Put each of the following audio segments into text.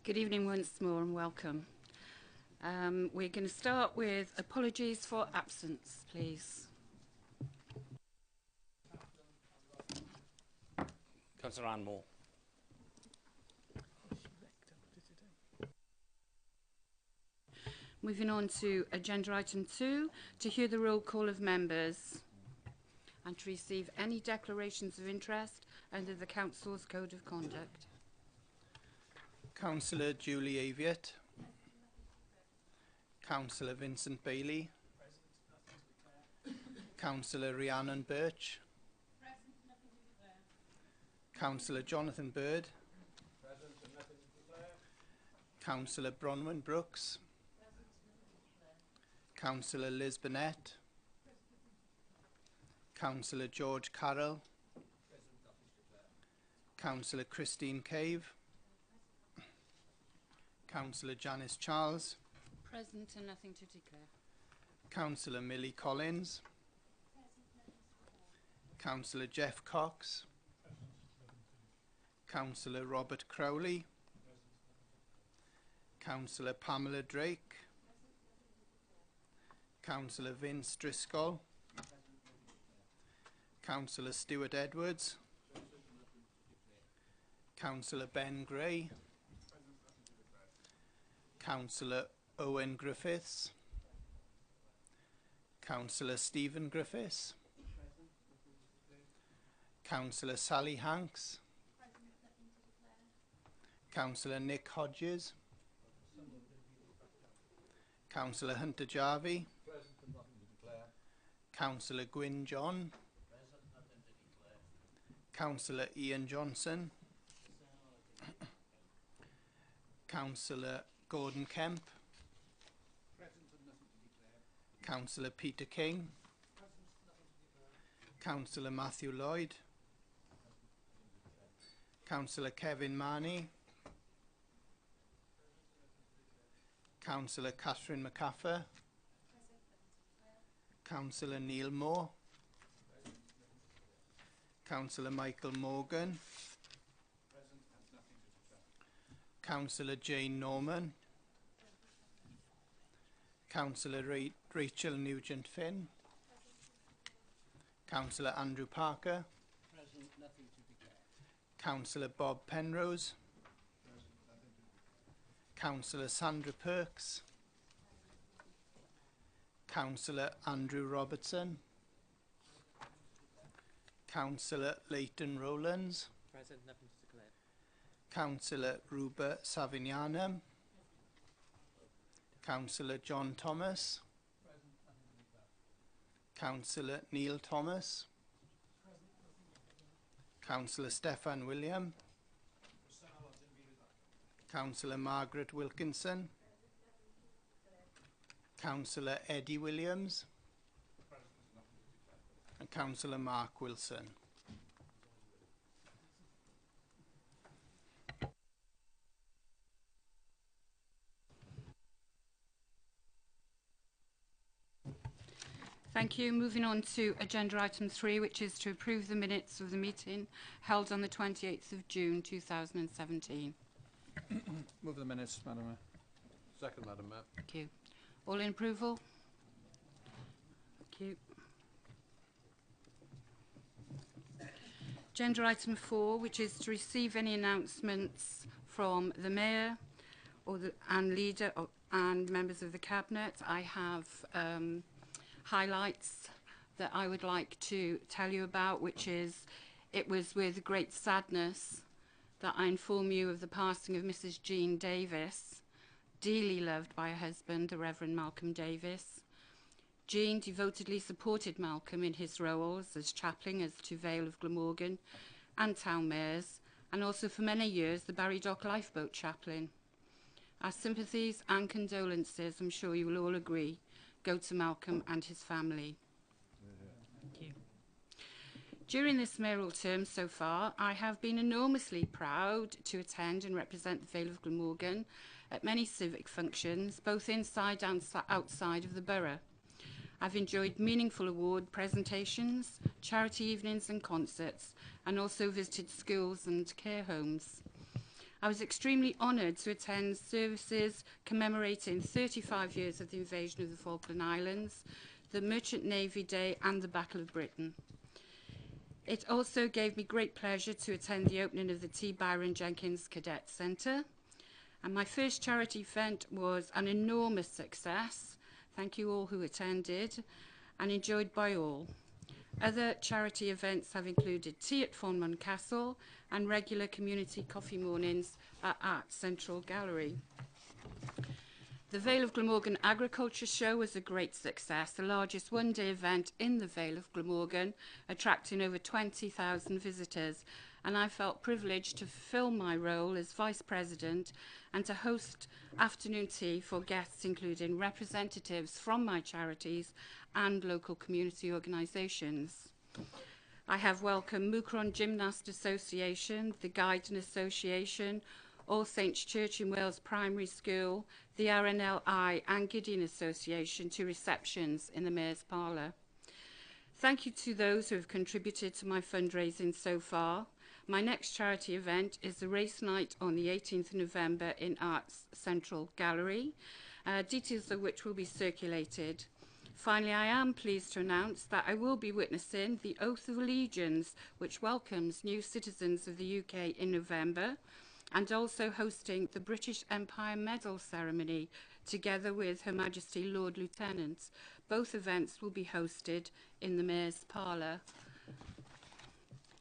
Good evening once more and welcome. We're going to start with apologies for absence, please. Councillor Ann Moore. Moving on to agenda item 2, to hear the roll call of members and to receive any declarations of interest under the Council's Code of Conduct. Councillor Julie Aviett. Councillor Vincent Bailey. Councillor Rhiannon Birch. Councillor Jonathan Bird. Councillor Bronwyn Brooks. Councillor Liz Burnett. Councillor George Carroll. Councillor Christine Cave. Councillor Janice Charles. Present and nothing to declare. Councillor Millie Collins. Councillor Jeff Cox. Councillor Robert Crowley. Councillor Pamela Drake. Councillor Vince Driscoll. Councillor Stuart Edwards. Councillor Ben Gray. Councillor Owen Griffiths. Councillor Stephen Griffiths. Councillor Sally Hanks. Councillor Nick Hodges. Councillor Hunter Jarvie. Councillor Gwyn John. Councillor Ian Johnson. Councillor Gordon Kemp. Councillor Peter King. Councillor Matthew Lloyd. Councillor Kevin Marnie. Councillor Catherine McCaffer. Councillor Neil Moore. Councillor Michael Morgan. Councillor Jane Norman. Councillor Rachel Nugent-Finn. Councillor Andrew Parker. Councillor Bob Penrose. Councillor Sandra Perks. Councillor Andrew Robertson. Councillor Leighton Rowlands. Present, nothing to declare. Councillor Ruba Savignanum. Councillor John Thomas. Councillor Neil Thomas. Councillor Stefan William. Councillor Margaret Wilkinson. Councillor Eddie Williams. And Councillor Mark Wilson. Thank you. Moving on to agenda item 3, which is to approve the minutes of the meeting held on the 28th of June 2017. Move the minutes, Madam Mayor. Second, Madam Mayor. Thank you. All in approval? Thank you. Agenda item 4, which is to receive any announcements from the Mayor and Leader and members of the Cabinet. I have highlights that I would like to tell you about, which is, it was with great sadness that I inform you of the passing of Mrs. Jean Davis, dearly loved by her husband, the Reverend Malcolm Davis. Jean devotedly supported Malcolm in his roles as chaplain to Vale of Glamorgan and town mayors, and also for many years the Barry Dock lifeboat chaplain. Our sympathies and condolences, I'm sure you will all agree, go to Malcolm and his family. Thank you. During this mayoral term so far, I have been enormously proud to attend and represent the Vale of Glamorgan at many civic functions, both inside and outside of the borough. I've enjoyed meaningful award presentations, charity evenings and concerts, and also visited schools and care homes. I was extremely honoured to attend services commemorating 35 years of the invasion of the Falkland Islands, the Merchant Navy Day and the Battle of Britain. It also gave me great pleasure to attend the opening of the T. Byron Jenkins Cadet Centre. And my first charity event was an enormous success. Thank you all who attended and enjoyed by all. Other charity events have included tea at Fonmont Castle and regular community coffee mornings at Art Central Gallery. The Vale of Glamorgan Agriculture Show was a great success, the largest one-day event in the Vale of Glamorgan, attracting over 20,000 visitors, and I felt privileged to fulfill my role as Vice President and to host afternoon tea for guests including representatives from my charities and local community organisations. I have welcomed Mucron Gymnast Association, the Guiding Association, All Saints Church in Wales Primary School, the RNLI and Gideon Association to receptions in the Mayor's Parlour. Thank you to those who have contributed to my fundraising so far. My next charity event is the race night on the 18th of November in Arts Central Gallery, details of which will be circulated. Finally, I am pleased to announce that I will be witnessing the Oath of Allegiance, which welcomes new citizens of the UK in November, and also hosting the British Empire Medal Ceremony together with Her Majesty Lord Lieutenant. Both events will be hosted in the Mayor's Parlour.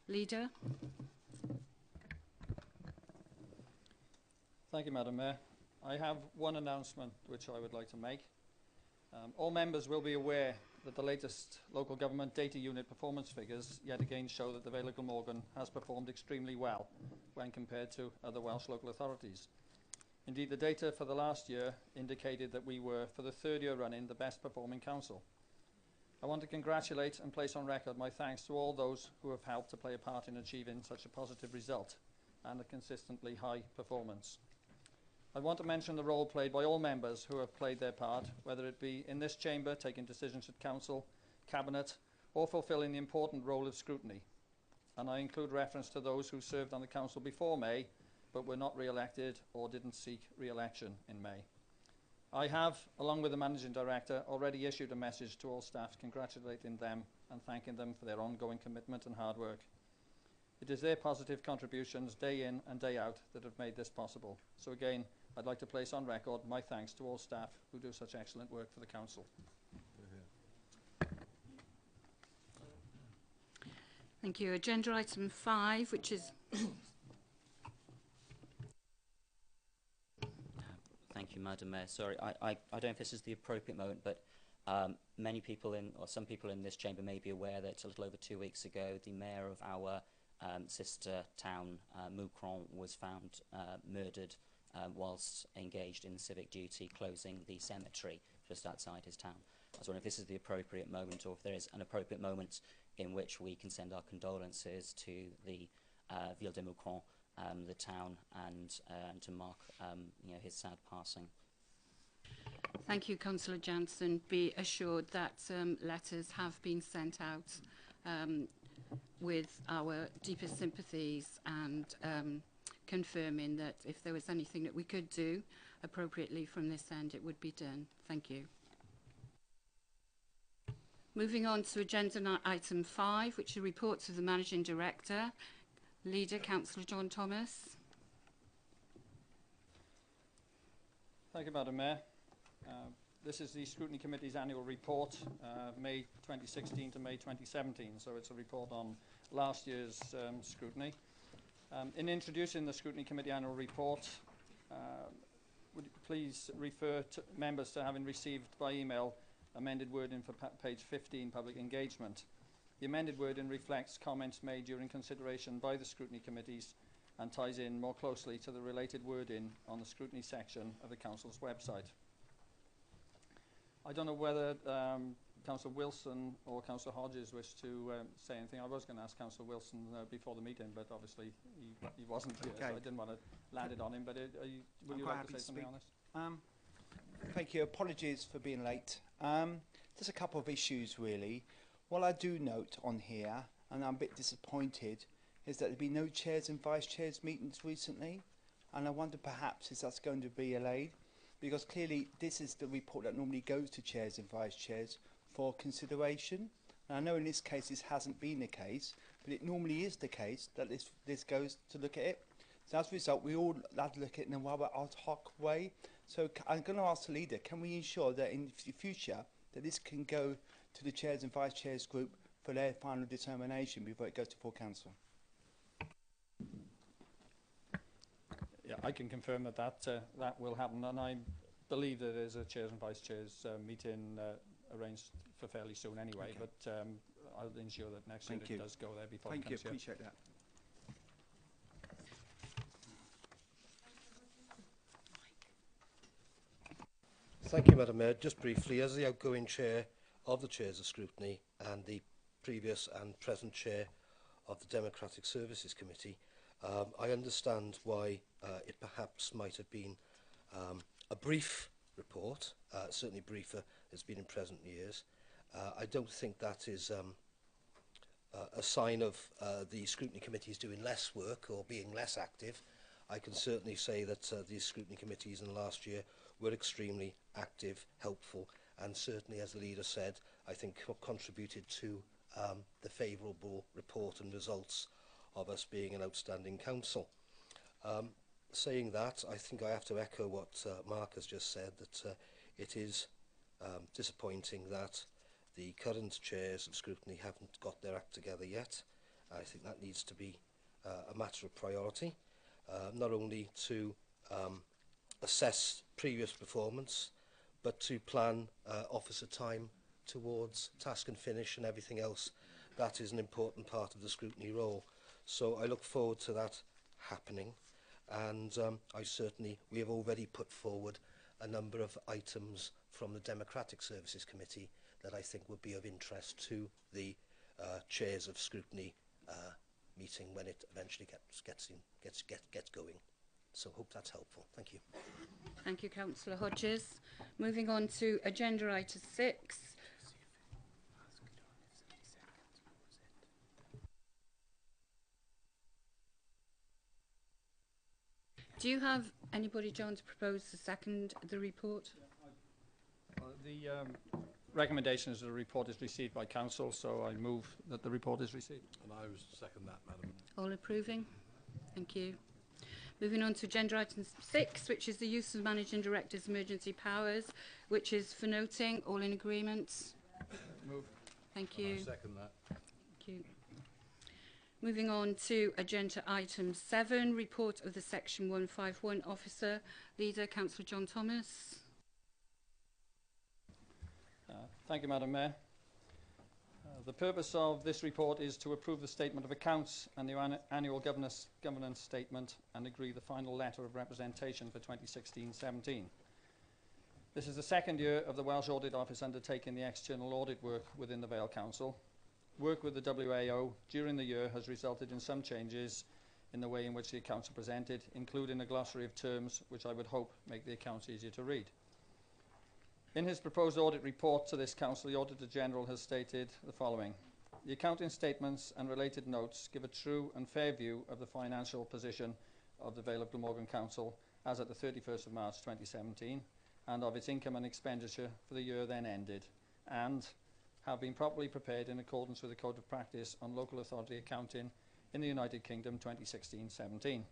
Leader. Thank you, Madam Mayor. I have one announcement which I would like to make. All members will be aware that the latest local government data unit performance figures yet again show that the Vale of Glamorgan has performed extremely well when compared to other Welsh local authorities. Indeed, the data for the last year indicated that we were, for the third year running, the best performing council. I want to congratulate and place on record my thanks to all those who have helped to play a part in achieving such a positive result and a consistently high performance. I want to mention the role played by all members who have played their part, whether it be in this chamber, taking decisions at council, cabinet, or fulfilling the important role of scrutiny. And I include reference to those who served on the council before May, but were not re-elected or didn't seek re-election in May. I have, along with the Managing Director, already issued a message to all staff congratulating them and thanking them for their ongoing commitment and hard work. It is their positive contributions day in and day out that have made this possible. So again, I'd like to place on record my thanks to all staff who do such excellent work for the council. Thank you. Agenda item 5, which is... Thank you, Madam Mayor. Sorry, I don't know if this is the appropriate moment, but many people or some people in this chamber may be aware that a little over 2 weeks ago, the mayor of our sister town, Mucron, was found murdered whilst engaged in civic duty, closing the cemetery just outside his town. I was wondering if this is the appropriate moment, or if there is an appropriate moment in which we can send our condolences to the Ville de Mucron, the town, and to mark his sad passing. Thank you, Councillor Jansen. Be assured that letters have been sent out with our deepest sympathies and confirming that if there was anything that we could do appropriately from this end, it would be done. Thank you. Moving on to agenda item 5, which are reports of the Managing Director. Leader, Councillor John Thomas. Thank you, Madam Mayor. This is the Scrutiny Committee's annual report, May 2016 to May 2017, so it's a report on last year's scrutiny. In introducing the Scrutiny Committee annual report, would you please refer to members to having received by email amended wording for page 15, public engagement. The amended wording reflects comments made during consideration by the Scrutiny Committees and ties in more closely to the related wording on the Scrutiny section of the Council's website. I don't know whether Councillor Wilson or Councillor Hodges wish to say anything. I was going to ask Councillor Wilson before the meeting, but obviously he wasn't here, so I didn't want to land it on him. But would you like to say something on this? Thank you. Apologies for being late. There's a couple of issues, really. What I do note on here, and I'm a bit disappointed, is that there's been no chairs and vice chairs meetings recently. and I wonder perhaps is that's going to be allayed, because clearly this is the report that normally goes to chairs and vice chairs for consideration. And I know in this case this hasn't been the case, but it normally is the case that this goes to look at it. So as a result, we all had to look at it in a rather ad hoc way. So I'm going to ask the leader, can we ensure that in the future that this can go to the chairs and vice chairs group for their final determination before it goes to full council? Yeah, I can confirm that that will happen, and I believe that there's a chairs and vice chairs meeting arranged for fairly soon anyway. Okay. But I'll ensure that next year it does go there before it Thank you, comes here. appreciate that. Thank you, Madam Mayor. Just briefly, as the outgoing chair of the Chairs of Scrutiny and the previous and present chair of the Democratic Services Committee, I understand why it perhaps might have been a brief report, certainly briefer than it's been in present years. I don't think that is a sign of the Scrutiny Committees doing less work or being less active. I can certainly say that these Scrutiny Committees in the last year were extremely active, helpful, and certainly, as the leader said, I think contributed to the favourable report and results of us being an outstanding council. Saying that, I think I have to echo what Mark has just said, that it is disappointing that the current chairs of scrutiny haven't got their act together yet. I think that needs to be a matter of priority, not only to assess previous performance, but to plan officer time towards task and finish and everything else. That is an important part of the scrutiny role. So I look forward to that happening, and we have already put forward a number of items from the Democratic Services Committee that I think would be of interest to the chairs of scrutiny meeting when it eventually gets going. So hope that's helpful. Thank you. Thank you, Councillor Hodges. Moving on to agenda item 6. Do you have anybody, John, to propose to second the report? The recommendation is that the report is received by council, so I move that the report is received. And I would second that, Madam. All approving? Thank you. Moving on to agenda item 6, which is the use of Managing Director's emergency powers, which is for noting. All in agreement? Move. Thank you. I second that. Thank you. Moving on to agenda item 7, report of the Section 151 officer. Leader, Councillor John Thomas. Thank you, Madam Mayor. The purpose of this report is to approve the statement of accounts and the annual governance statement and agree the final letter of representation for 2016-17. This is the second year of the Welsh Audit Office undertaking the external audit work within the Vale Council. Work with the WAO during the year has resulted in some changes in the way in which the accounts are presented, including a glossary of terms which I would hope make the accounts easier to read. In his proposed audit report to this Council, the Auditor General has stated the following. The accounting statements and related notes give a true and fair view of the financial position of the Vale of Glamorgan Council as at the 31st of March 2017 and of its income and expenditure for the year then ended, and have been properly prepared in accordance with the Code of Practice on Local Authority Accounting in the United Kingdom 2016-17.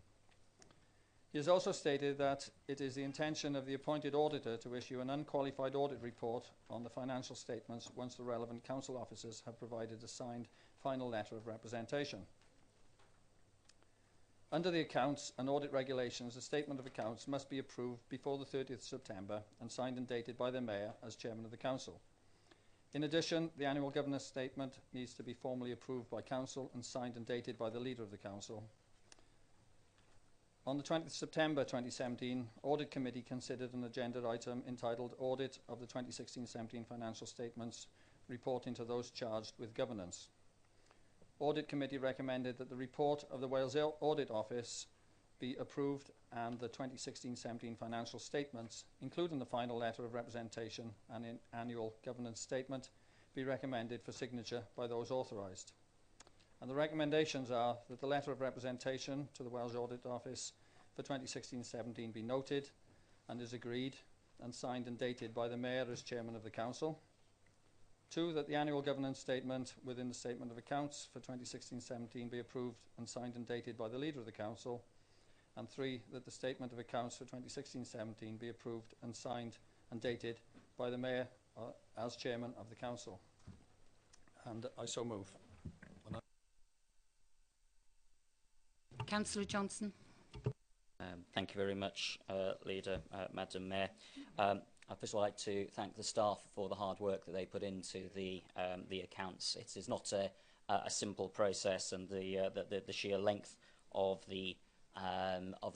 He has also stated that it is the intention of the appointed auditor to issue an unqualified audit report on the financial statements once the relevant council officers have provided a signed final letter of representation. Under the accounts and audit regulations, the statement of accounts must be approved before the 30th of September and signed and dated by the Mayor as Chairman of the Council. In addition, the annual governance statement needs to be formally approved by Council and signed and dated by the Leader of the Council. On the 20th of September 2017, Audit Committee considered an agenda item entitled Audit of the 2016-17 Financial Statements, reporting to those charged with governance. Audit Committee recommended that the report of the Wales Audit Office be approved and the 2016-17 financial statements, including the final letter of representation and an annual governance statement, be recommended for signature by those authorised. And the recommendations are that the letter of representation to the Welsh Audit Office for 2016-17 be noted and is agreed and signed and dated by the Mayor as Chairman of the Council. 2, that the annual governance statement within the Statement of Accounts for 2016-17 be approved and signed and dated by the Leader of the Council. And 3, that the Statement of Accounts for 2016-17 be approved and signed and dated by the Mayor as Chairman of the Council. And I so move. Councillor Johnson. Thank you very much, Leader, Madam Mayor. I'd first of all like to thank the staff for the hard work that they put into the accounts. It is not a simple process, and the sheer length of the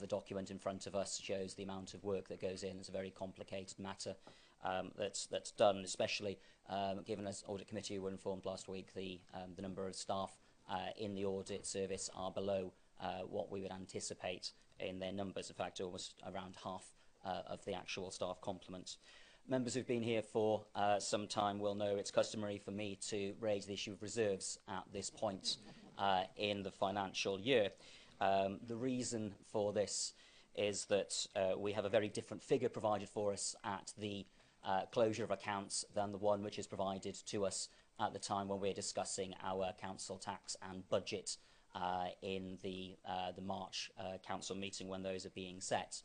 document in front of us shows the amount of work that goes in. It's a very complicated matter that's done, especially given as Audit Committee were informed last week, the number of staff in the audit service are below what we would anticipate in their numbers. In fact, almost around half of the actual staff complement. Members who've been here for some time will know it's customary for me to raise the issue of reserves at this point in the financial year. The reason for this is that we have a very different figure provided for us at the closure of accounts than the one which is provided to us at the time when we're discussing our council tax and budget in the March council meeting when those are being set.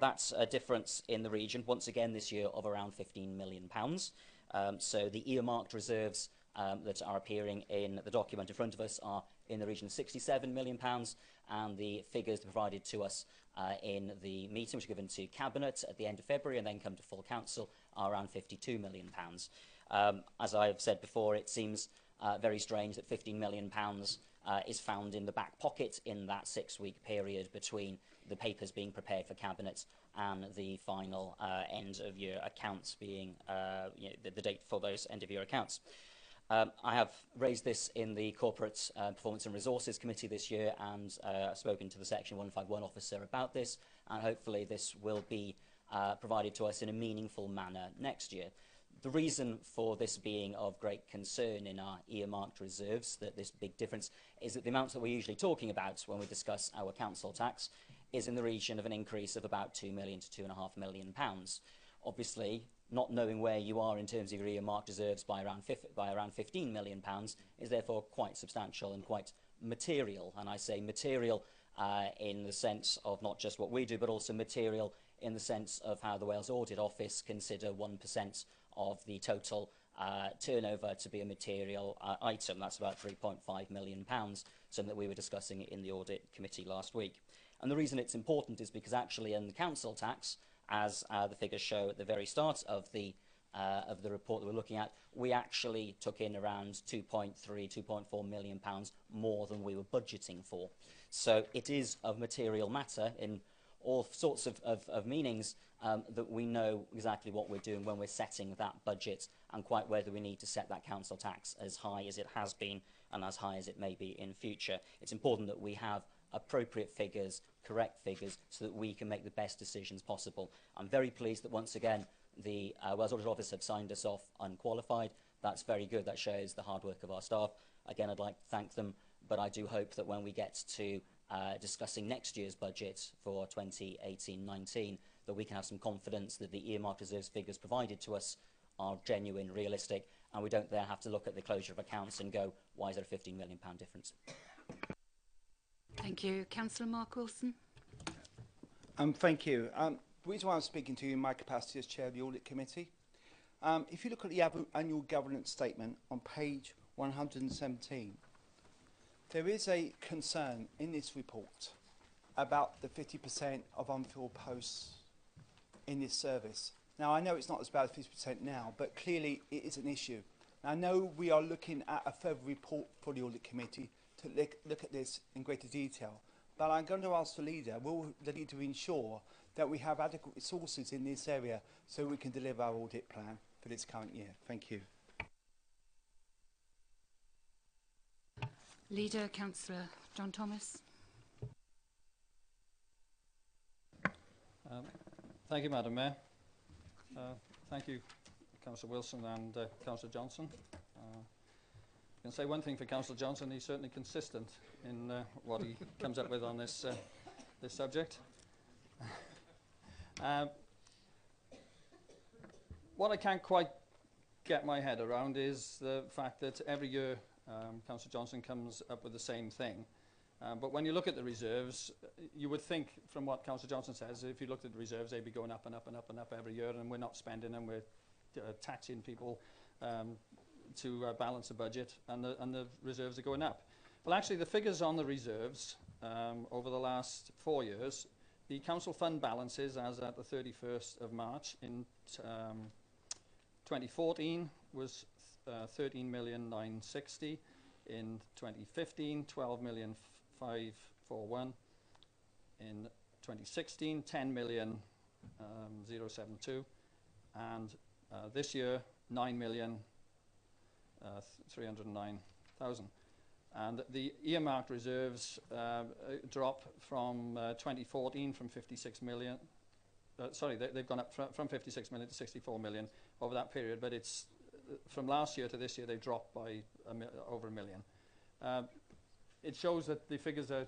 That's a difference in the region, once again this year, of around £15 million. So the earmarked reserves that are appearing in the document in front of us are in the region of £67 million, and the figures provided to us in the meeting, which were given to Cabinet at the end of February and then come to full council, are around £52 million. As I've said before, it seems very strange that £15 million is found in the back pocket in that 6-week period between the papers being prepared for Cabinet and the final end-of-year accounts being the date for those end-of-year accounts. I have raised this in the Corporate Performance and Resources Committee this year, and spoken to the Section 151 officer about this, and hopefully this will be provided to us in a meaningful manner next year. The reason for this being of great concern in our earmarked reserves, that this big difference, is that the amounts that we're usually talking about when we discuss our council tax is in the region of an increase of about £2 million to £2.5 million. Obviously, not knowing where you are in terms of your earmarked reserves by around £15 million is therefore quite substantial and quite material. And I say material in the sense of not just what we do, but also material in the sense of how the Wales Audit Office consider 1% of the total turnover to be a material item. That's about £3.5 million, something that we were discussing in the Audit Committee last week. And the reason it's important is because actually in the council tax, as the figures show at the very start of the report that we're looking at, we actually took in around £2.4 million more than we were budgeting for. So it is of material matter in all sorts of meanings that we know exactly what we're doing when we're setting that budget, and quite whether we need to set that council tax as high as it has been and as high as it may be in future. It's important that we have appropriate figures, correct figures, so that we can make the best decisions possible. I'm very pleased that once again the Wales Audit Office have signed us off unqualified. That's very good. That shows the hard work of our staff. Again, I'd like to thank them, but I do hope that when we get to discussing next year's budget for 2018-19, that we can have some confidence that the earmarked reserves figures provided to us are genuine, realistic, and we don't there have to look at the closure of accounts and go, why is there a £15 million difference? Thank you. Councillor Mark Wilson. Thank you. The reason why I'm speaking to you in my capacity as Chair of the Audit Committee, if you look at the annual governance statement on page 117, there is a concern in this report about the 50% of unfilled posts in this service. Now, I know it's not as bad as 50% now, but clearly it is an issue. I know we are looking at a further report for the Audit Committee to look at this in greater detail. But I'm going to ask the Leader, will the Leader ensure that we have adequate resources in this area so we can deliver our audit plan for this current year? Thank you. Leader, Councillor John Thomas. Thank you, Madam Mayor. Thank you, Councillor Wilson and Councillor Johnson. I can say one thing for Councillor Johnson: he's certainly consistent in what he comes up with on this this subject. What I can't quite get my head around is the fact that every year Councillor Johnson comes up with the same thing. But when you look at the reserves, you would think from what Councillor Johnson says, if you looked at the reserves, they'd be going up and up and up and up every year, and we're not spending them, we're taxing people to balance the budget, and the reserves are going up. Well, actually, the figures on the reserves over the last 4 years, the council fund balances as at the 31st of March in 2014 was 13,960,000. In 2015, 12,541,000. In 2016, 10,072,000. And this year, 9,309,000. And the earmarked reserves drop from 2014 from 56 million. They've gone up from 56 million to 64 million over that period, but it's from last year to this year, they dropped by over $1 million. It shows that the figures are,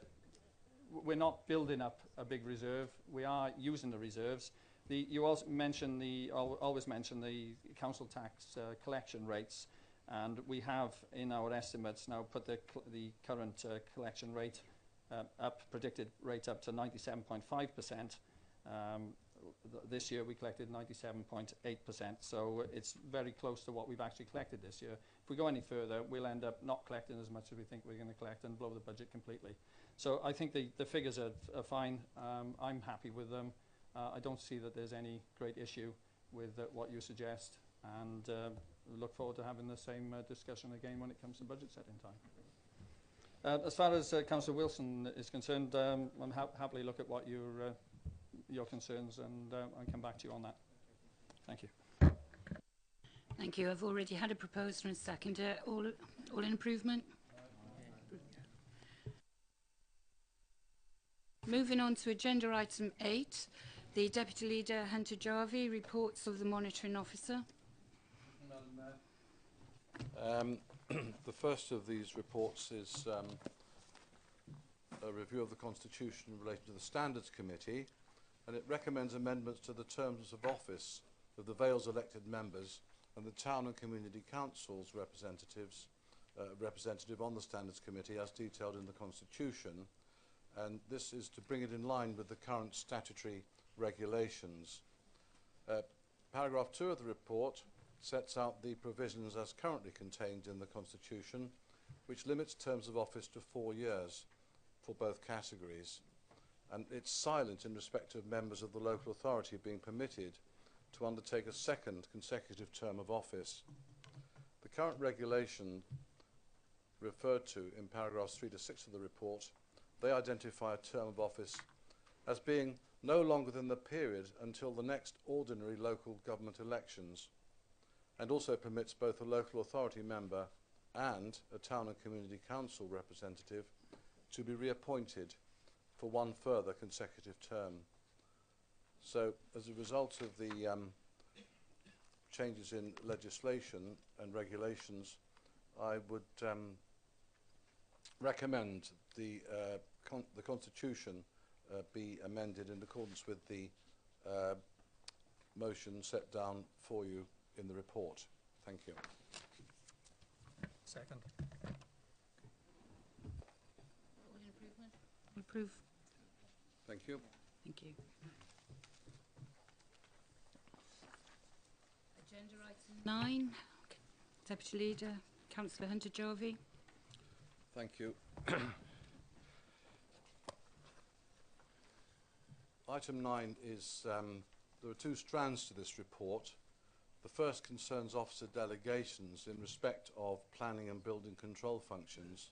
we're not building up a big reserve. We are using the reserves. You also mention always mention the council tax collection rates, and we have in our estimates now put the current collection rate predicted rate up to 97.5%. This year we collected 97.8%, so it's very close to what we've actually collected this year. If we go any further, we'll end up not collecting as much as we think we're going to collect and blow the budget completely. So I think the figures are fine. I'm happy with them. I don't see that there's any great issue with what you suggest, and look forward to having the same discussion again when it comes to budget setting time. As far as Councillor Wilson is concerned, I'm happily look at what your concerns and come back to you on that. Thank you. Thank you. I've already had a proposer and seconder. All in improvement? Moving on to agenda item 8, the Deputy Leader Hunter Jarvie reports of the Monitoring Officer. The first of these reports is a review of the Constitution related to the Standards Committee, and it recommends amendments to the terms of office of the Vale's elected members and the Town and Community Council's representative on the Standards Committee as detailed in the Constitution, and this is to bring it in line with the current statutory regulations. Paragraph 2 of the report sets out the provisions as currently contained in the Constitution, which limits terms of office to 4 years for both categories. And it's silent in respect of members of the local authority being permitted to undertake a second consecutive term of office. The current regulation referred to in paragraphs 3 to 6 of the report, they identify a term of office as being no longer than the period until the next ordinary local government elections, and also permits both a local authority member and a town and community council representative to be reappointed for one further consecutive term. So as a result of the changes in legislation and regulations, I would recommend the Constitution be amended in accordance with the motion set down for you in the report. Thank you. Second. All in improvement? Approve. Thank you. Thank you. Agenda item 9, Deputy Leader, Councillor Hunter Jarvie. Thank you. Item 9 is, there are two strands to this report. The first concerns officer delegations in respect of planning and building control functions,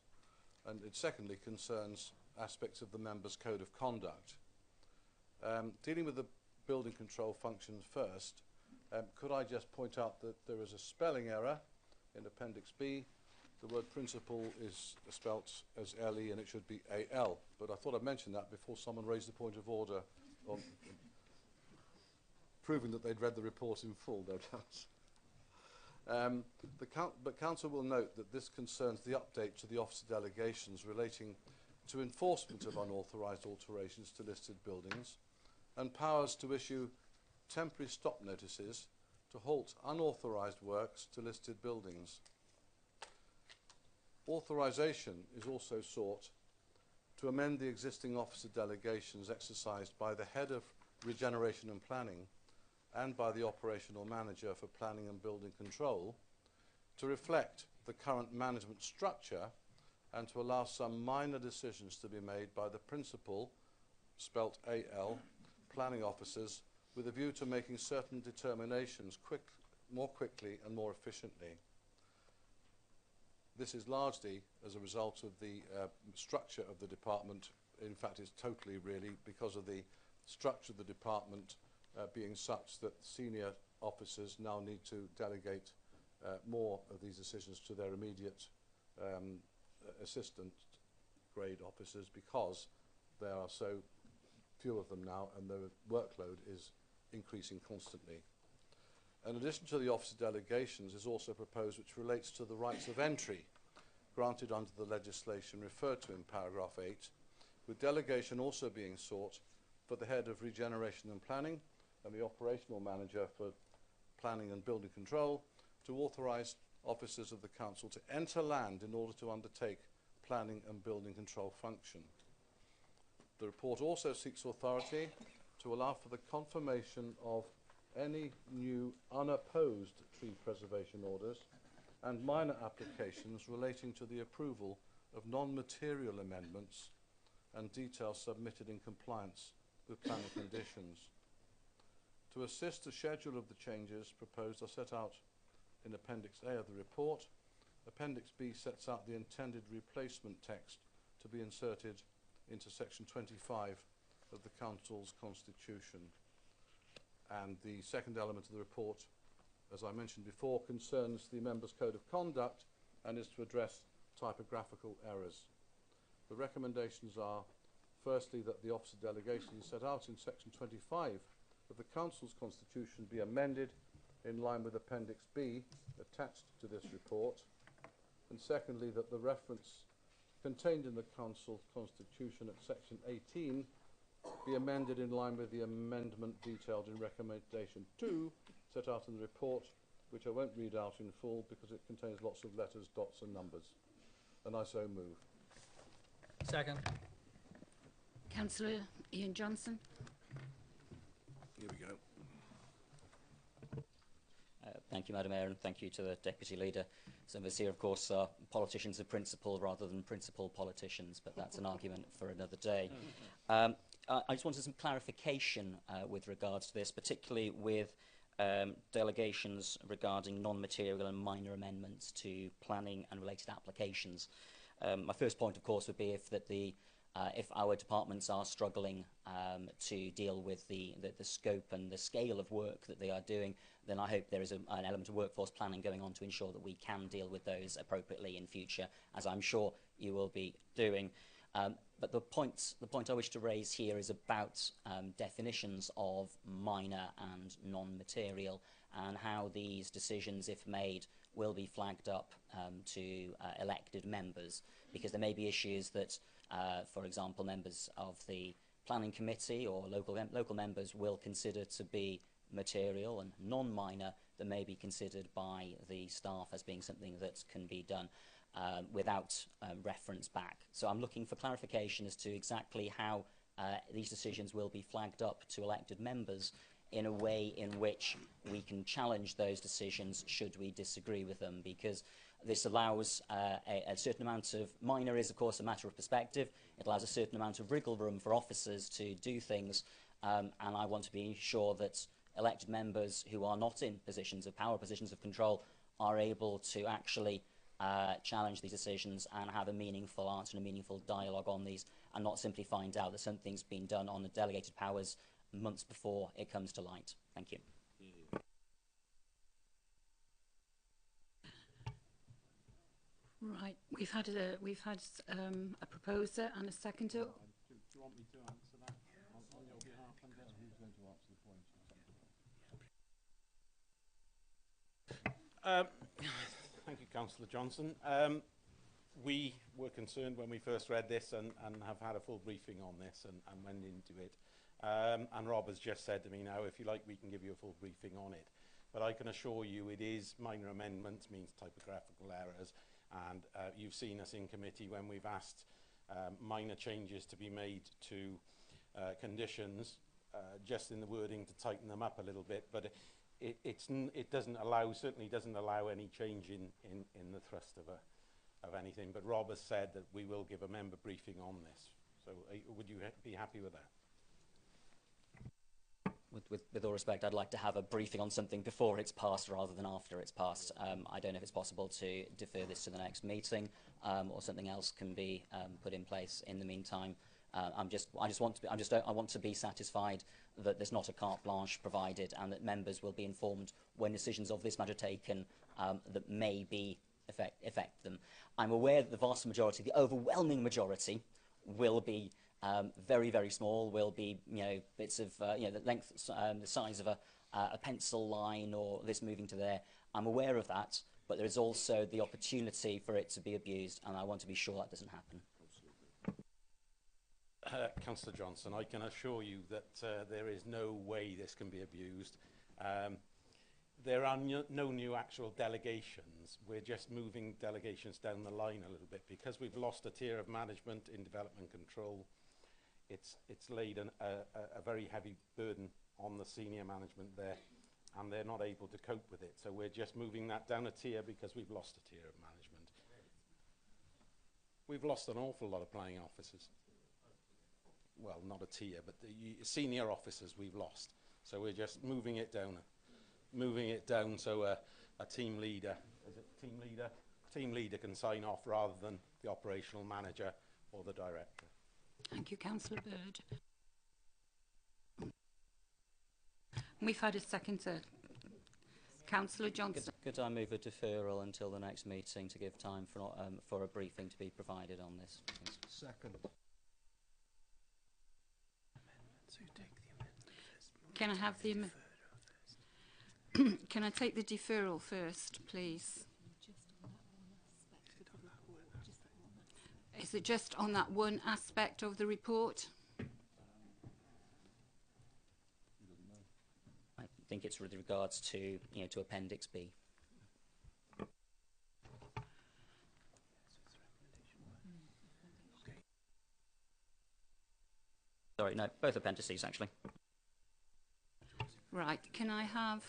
and it secondly concerns aspects of the members' code of conduct. Dealing with the building control functions first, could I just point out that there is a spelling error in Appendix B. The word principal is spelt as L-E and it should be A-L, but I thought I'd mention that before someone raised the point of order on proving that they'd read the report in full, no doubt. But Council will note that this concerns the update to the officer delegations relating to enforcement of unauthorised alterations to listed buildings and powers to issue temporary stop notices to halt unauthorised works to listed buildings. Authorisation is also sought to amend the existing officer delegations exercised by the Head of Regeneration and Planning and by the Operational Manager for Planning and Building Control to reflect the current management structure and to allow some minor decisions to be made by the principal, spelt AL, planning officers with a view to making certain determinations more quickly and more efficiently. This is largely as a result of the structure of the department. In fact, it's totally really because of the structure of the department being such that senior officers now need to delegate more of these decisions to their immediate assistant grade officers because there are so few of them now and the workload is increasing constantly. In addition to the officer delegations is also proposed which relates to the rights of entry granted under the legislation referred to in paragraph 8, with delegation also being sought for the Head of Regeneration and Planning and the Operational Manager for Planning and Building Control to authorise officers of the Council to enter land in order to undertake planning and building control function. The report also seeks authority to allow for the confirmation of any new unopposed tree preservation orders and minor applications relating to the approval of non-material amendments and details submitted in compliance with planning conditions. To assist the schedule of the changes proposed are set out in Appendix A of the report. Appendix B sets out the intended replacement text to be inserted into Section 25 of the Council's Constitution. And the second element of the report, as I mentioned before, concerns the Members' Code of Conduct and is to address typographical errors. The recommendations are, firstly, that the officer delegations set out in Section 25 of the Council's Constitution be amended in line with Appendix B attached to this report, and secondly, that the reference contained in the Council's Constitution at Section 18 be amended in line with the amendment detailed in Recommendation 2 set out in the report, which I won't read out in full because it contains lots of letters, dots and numbers. And I so move. Second. Councillor Ian Johnson. Here we go. Thank you, Madam Mayor, and thank you to the Deputy Leader. Some of us here, of course, are politicians of principle rather than principal politicians, but that's an argument for another day. I just wanted some clarification with regards to this, particularly with delegations regarding non-material and minor amendments to planning and related applications. My first point, of course, would be if our departments are struggling to deal with the scope and the scale of work that they are doing, then I hope there is an element of workforce planning going on to ensure that we can deal with those appropriately in future, as I'm sure you will be doing. But the point I wish to raise here is about definitions of minor and non-material and how these decisions, if made, will be flagged up to elected members, because there may be issues that, for example, members of the planning committee or local members will consider to be material and non-minor that may be considered by the staff as being something that can be done without reference back. So I'm looking for clarification as to exactly how these decisions will be flagged up to elected members in a way in which we can challenge those decisions should we disagree with them, because this allows a certain amount of, minor is of course a matter of perspective, it allows a certain amount of wriggle room for officers to do things, and I want to be sure that elected members who are not in positions of power, positions of control, are able to actually challenge these decisions and have a meaningful answer and a meaningful dialogue on these, and not simply find out that something's been done on the delegated powers months before it comes to light. Thank you. Right, we've had a proposer and a seconder. Do you want me to answer that on your behalf? Who's going to answer the point? Thank you, Councillor Johnson. We were concerned when we first read this and have had a full briefing on this and went into it. And Rob has just said to me now, if you like, we can give you a full briefing on it. But I can assure you it is minor amendments, means typographical errors, and you've seen us in committee when we've asked minor changes to be made to conditions, just in the wording to tighten them up a little bit, but it doesn't allow, certainly doesn't allow any change in the thrust of anything. But Rob has said that we will give a member briefing on this. So would you be happy with that? With all respect, I'd like to have a briefing on something before it's passed rather than after it's passed. I don't know if it's possible to defer this to the next meeting, or something else can be put in place in the meantime. I want to be satisfied that there's not a carte blanche provided, and that members will be informed when decisions of this matter are taken that may be affect them. I'm aware that the vast majority, the overwhelming majority, will be very, very small, will be, bits of, the length, the size of a pencil line, or this moving to there. I'm aware of that, but there is also the opportunity for it to be abused, and I want to be sure that doesn't happen. Councillor Johnson, I can assure you that there is no way this can be abused. There are no new actual delegations. We're just moving delegations down the line a little bit because we've lost a tier of management in development control. It's laid a very heavy burden on the senior management there, and they're not able to cope with it. So we're just moving that down a tier because we've lost a tier of management. We've lost an awful lot of planning officers. Well, not a tier, but the senior officers we've lost. So we're just moving it down so a team leader, team leader can sign off rather than the operational manager or the director. Thank you, Councillor Bird. We've had a second to Councillor Johnson. Could I move a deferral until the next meeting to give time for a briefing to be provided on this, please? Second. Can I have the can I take the deferral first, please? Is it just on that one aspect of the report? I think it's with regards to, to Appendix B. Sorry, no, both appendices actually. Right, can I have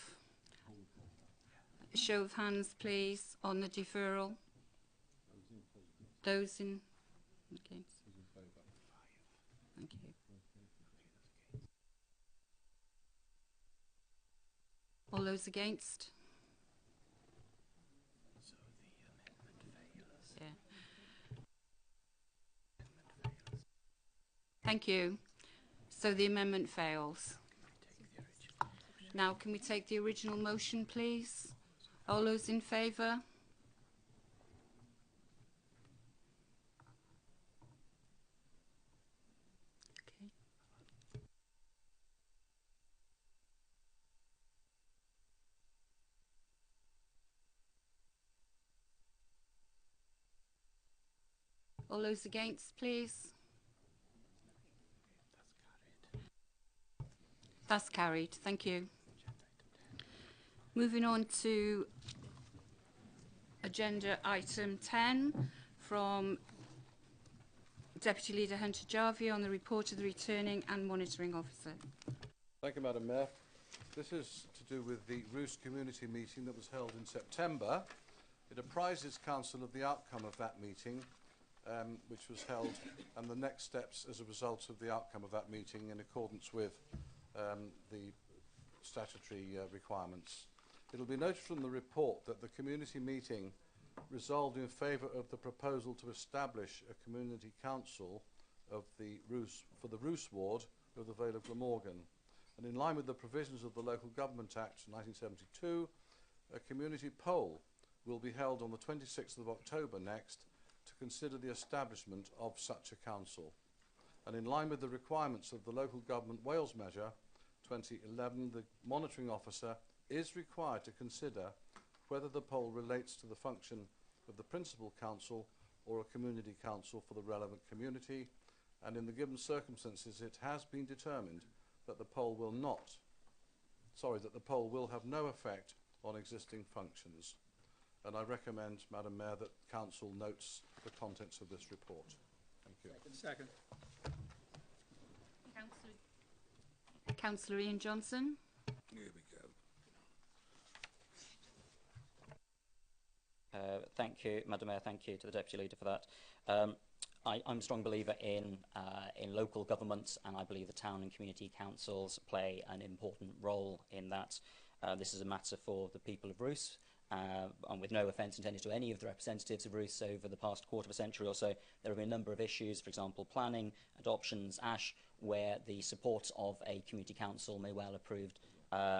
a show of hands, please, on the deferral? Those in against? Thank you. All those against? Yeah. Thank you. So the amendment fails. Now, can we take the original motion, please? All those in favour? Okay. All those against, please? That's carried. Thank you. Moving on to agenda item 10 from Deputy Leader Hunter Jarvie on the report of the returning and monitoring officer. Thank you, Madam Mayor. This is to do with the Roost community meeting that was held in September. It apprises Council of the outcome of that meeting, which was held, and the next steps as a result of the outcome of that meeting in accordance with the statutory requirements. It will be noted from the report that the community meeting resolved in favour of the proposal to establish a community council of the for the Roos ward of the Vale of Glamorgan. And in line with the provisions of the Local Government Act 1972, a community poll will be held on the 26th of October next to consider the establishment of such a council. And in line with the requirements of the Local Government Wales Measure 2011, the monitoring officer is required to consider whether the poll relates to the function of the principal council or a community council for the relevant community, and in the given circumstances it has been determined that the pole will have no effect on existing functions. And I recommend, Madam Mayor, that Council notes the contents of this report. Thank you. Second. Councillor Ian Johnson. Here we go. Thank you, Madam Mayor. Thank you to the Deputy Leader for that. I'm a strong believer in local government, and I believe the town and community councils play an important role in that. This is a matter for the people of Roos, and with no offence intended to any of the representatives of Roos over the past quarter of a century or so, there have been a number of issues, for example, planning, adoptions, ASH, where the support of a community council may well have proved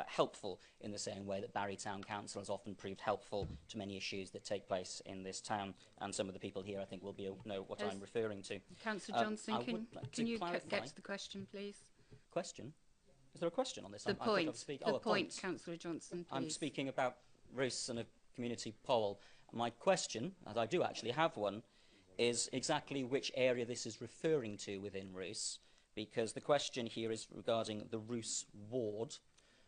helpful in the same way that Barry Town Council has often proved helpful to many issues that take place in this town, and some of the people here I think will know what I'm referring to. Councillor Johnson, can you get to the question, please? Question? Is there a question on this? The point, point. Councillor Johnson, please. I'm speaking about Roos and a community poll. My question, as I do actually have one, is exactly which area this is referring to within Roos, because the question here is regarding the Roos ward,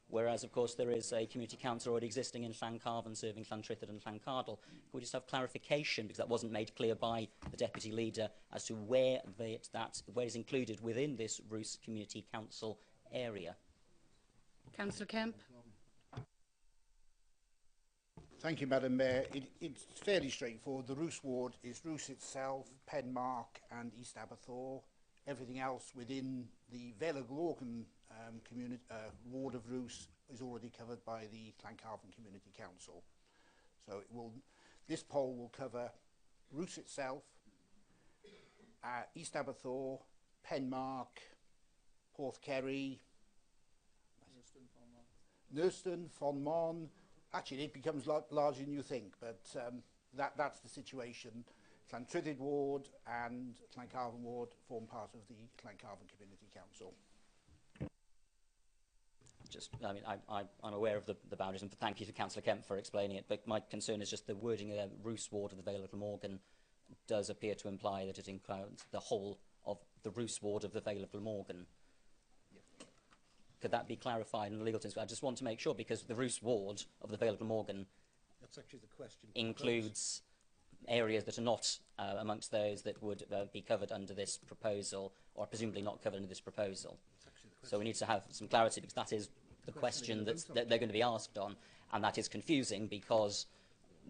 whereas, of course, there is a community council already existing in Llancarvan serving Llantrithid and Llancardal. Could we just have clarification, because that wasn't made clear by the Deputy Leader, as to where where is included within this Roos Community Council area? Councillor Kemp. Thank you, Madam Mayor. It's fairly straightforward. The Roos ward is Roos itself, Penmark and East Aberthaw. Everything else within the Vale of Glamorgan ward of Roos is already covered by the Llancarvan Community Council. So this poll will cover Roos itself, East Aberthaw, Penmark, Porthkerry, Nurston, Fonmon. Actually, it becomes larger than you think, but that's the situation. Llantrithid ward and Llancarvan ward form part of the Llancarvan Community Council. I mean, I'm aware of the boundaries, and thank you to Councillor Kemp for explaining it, but my concern is just the wording of Roos ward of the Vale of Glamorgan does appear to imply that it includes the whole of the Roos ward of the Vale of Glamorgan. Could that be clarified in the legal terms? I just want to make sure, because the Roos ward of the Vale of Glamorgan That's actually the question. includes areas that are not amongst those that would be covered under this proposal, or presumably not covered under this proposal. So we need to have some clarity, because that is the question that they're going to be asked on, and that is confusing, because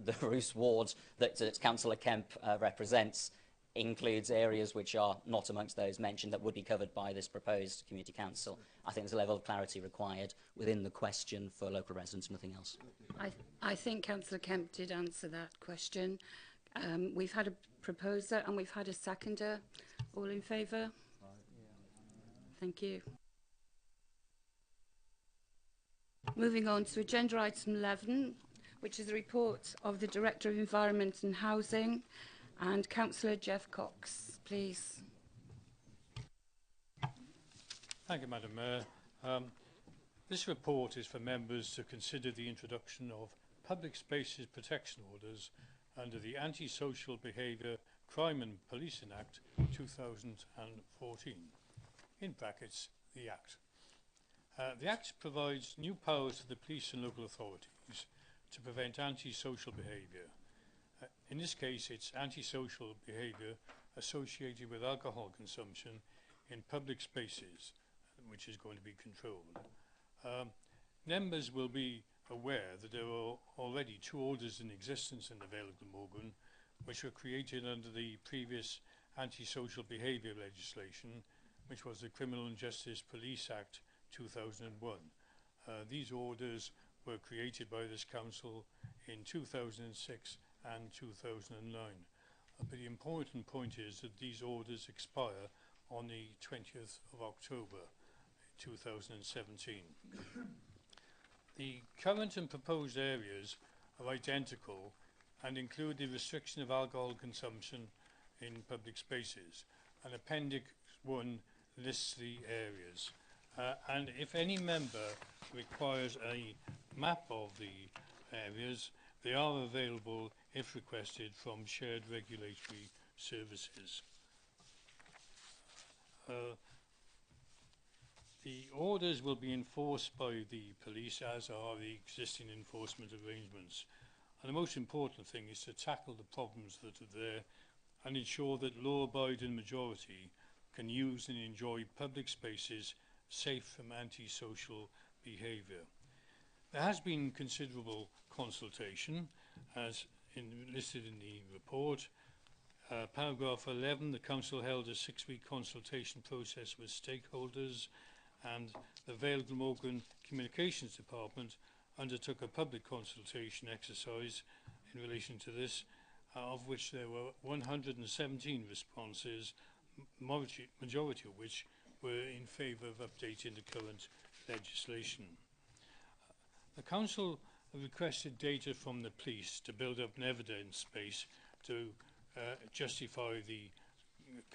the Roos ward that Councillor Kemp represents includes areas which are not amongst those mentioned that would be covered by this proposed community council. I think there's a level of clarity required within the question for local residents, nothing else. I think Councillor Kemp did answer that question. We've had a proposer and we've had a seconder. All in favour? Thank you. Moving on to agenda item 11, which is a report of the Director of Environment and Housing, and Councillor Jeff Cox, please. Thank you, Madam Mayor. This report is for members to consider the introduction of public spaces protection orders under the Anti-Social Behaviour, Crime and Policing Act 2014, in brackets, the Act. The Act provides new powers to the police and local authorities to prevent anti-social behaviour. In this case, it's antisocial behaviour associated with alcohol consumption in public spaces, which is going to be controlled. Members will be aware that there are already 2 orders in existence in the Vale of Glamorgan, which were created under the previous antisocial behaviour legislation, which was the Criminal and Justice Police Act 2001. These orders were created by this council in 2006 and 2009. But the important point is that these orders expire on the 20th of October 2017. The current and proposed areas are identical and include the restriction of alcohol consumption in public spaces. And Appendix 1 lists the areas. And if any member requires a map of the areas, they are available if requested from shared regulatory services. The orders will be enforced by the police, as are the existing enforcement arrangements. And the most important thing is to tackle the problems that are there and ensure that law-abiding majority can use and enjoy public spaces safe from antisocial behaviour. There has been considerable consultation, as listed in the report. Paragraph 11, the Council held a 6-week consultation process with stakeholders, and the Vale of Glamorgan Communications Department undertook a public consultation exercise in relation to this, of which there were 117 responses, majority of which were in favour of updating the current legislation. The Council requested data from the police to build up an evidence base to justify the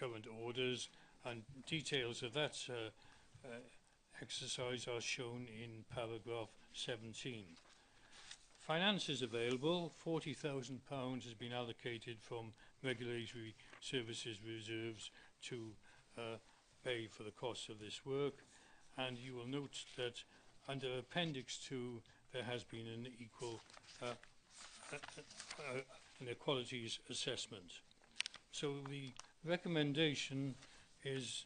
current orders, and details of that exercise are shown in paragraph 17. Finance is available. £40,000 has been allocated from regulatory services reserves to pay for the costs of this work, and you will note that under Appendix 2 there has been an inequalities assessment. So the recommendation is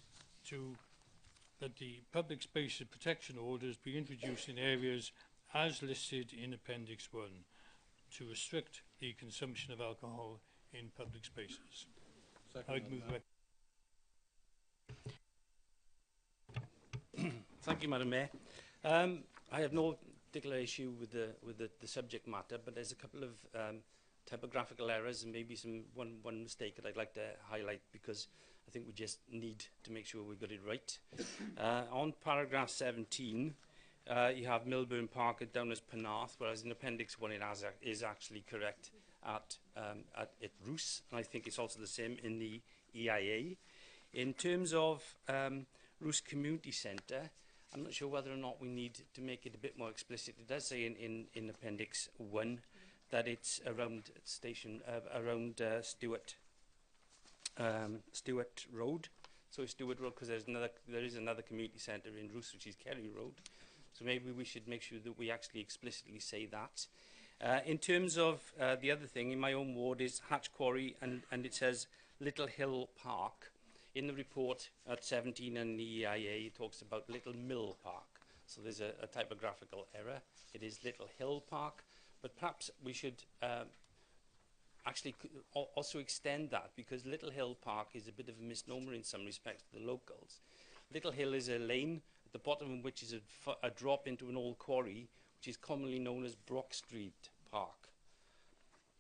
that the public spaces protection orders be introduced in areas as listed in Appendix 1 to restrict the consumption of alcohol in public spaces. I'd move Thank you, Madam Mayor. I have no particular issue with the subject matter, but there's a couple of typographical errors and maybe one mistake that I'd like to highlight, because I think we just need to make sure we got it right. On paragraph 17, you have Milburn Park down as Penarth, whereas in Appendix 1 it is actually correct at Roos, and I think it's also the same in the EIA. In terms of Roos Community Centre, I'm not sure whether or not we need to make it a bit more explicit. It does say in Appendix 1 that it's around Stewart Road. So it's Stewart Road because there is another community centre in Roos, which is Kerry Road. So maybe we should make sure that we actually explicitly say that. In terms of the other thing, in my own ward is Hatch Quarry, and it says Little Hill Park. In the report at 17 and the EIA, it talks about Little Mill Park. So there's a typographical error. It is Little Hill Park, but perhaps we should actually also extend that, because Little Hill Park is a bit of a misnomer in some respects to the locals. Little Hill is a lane at the bottom of which is a drop into an old quarry, which is commonly known as Brock Street Park.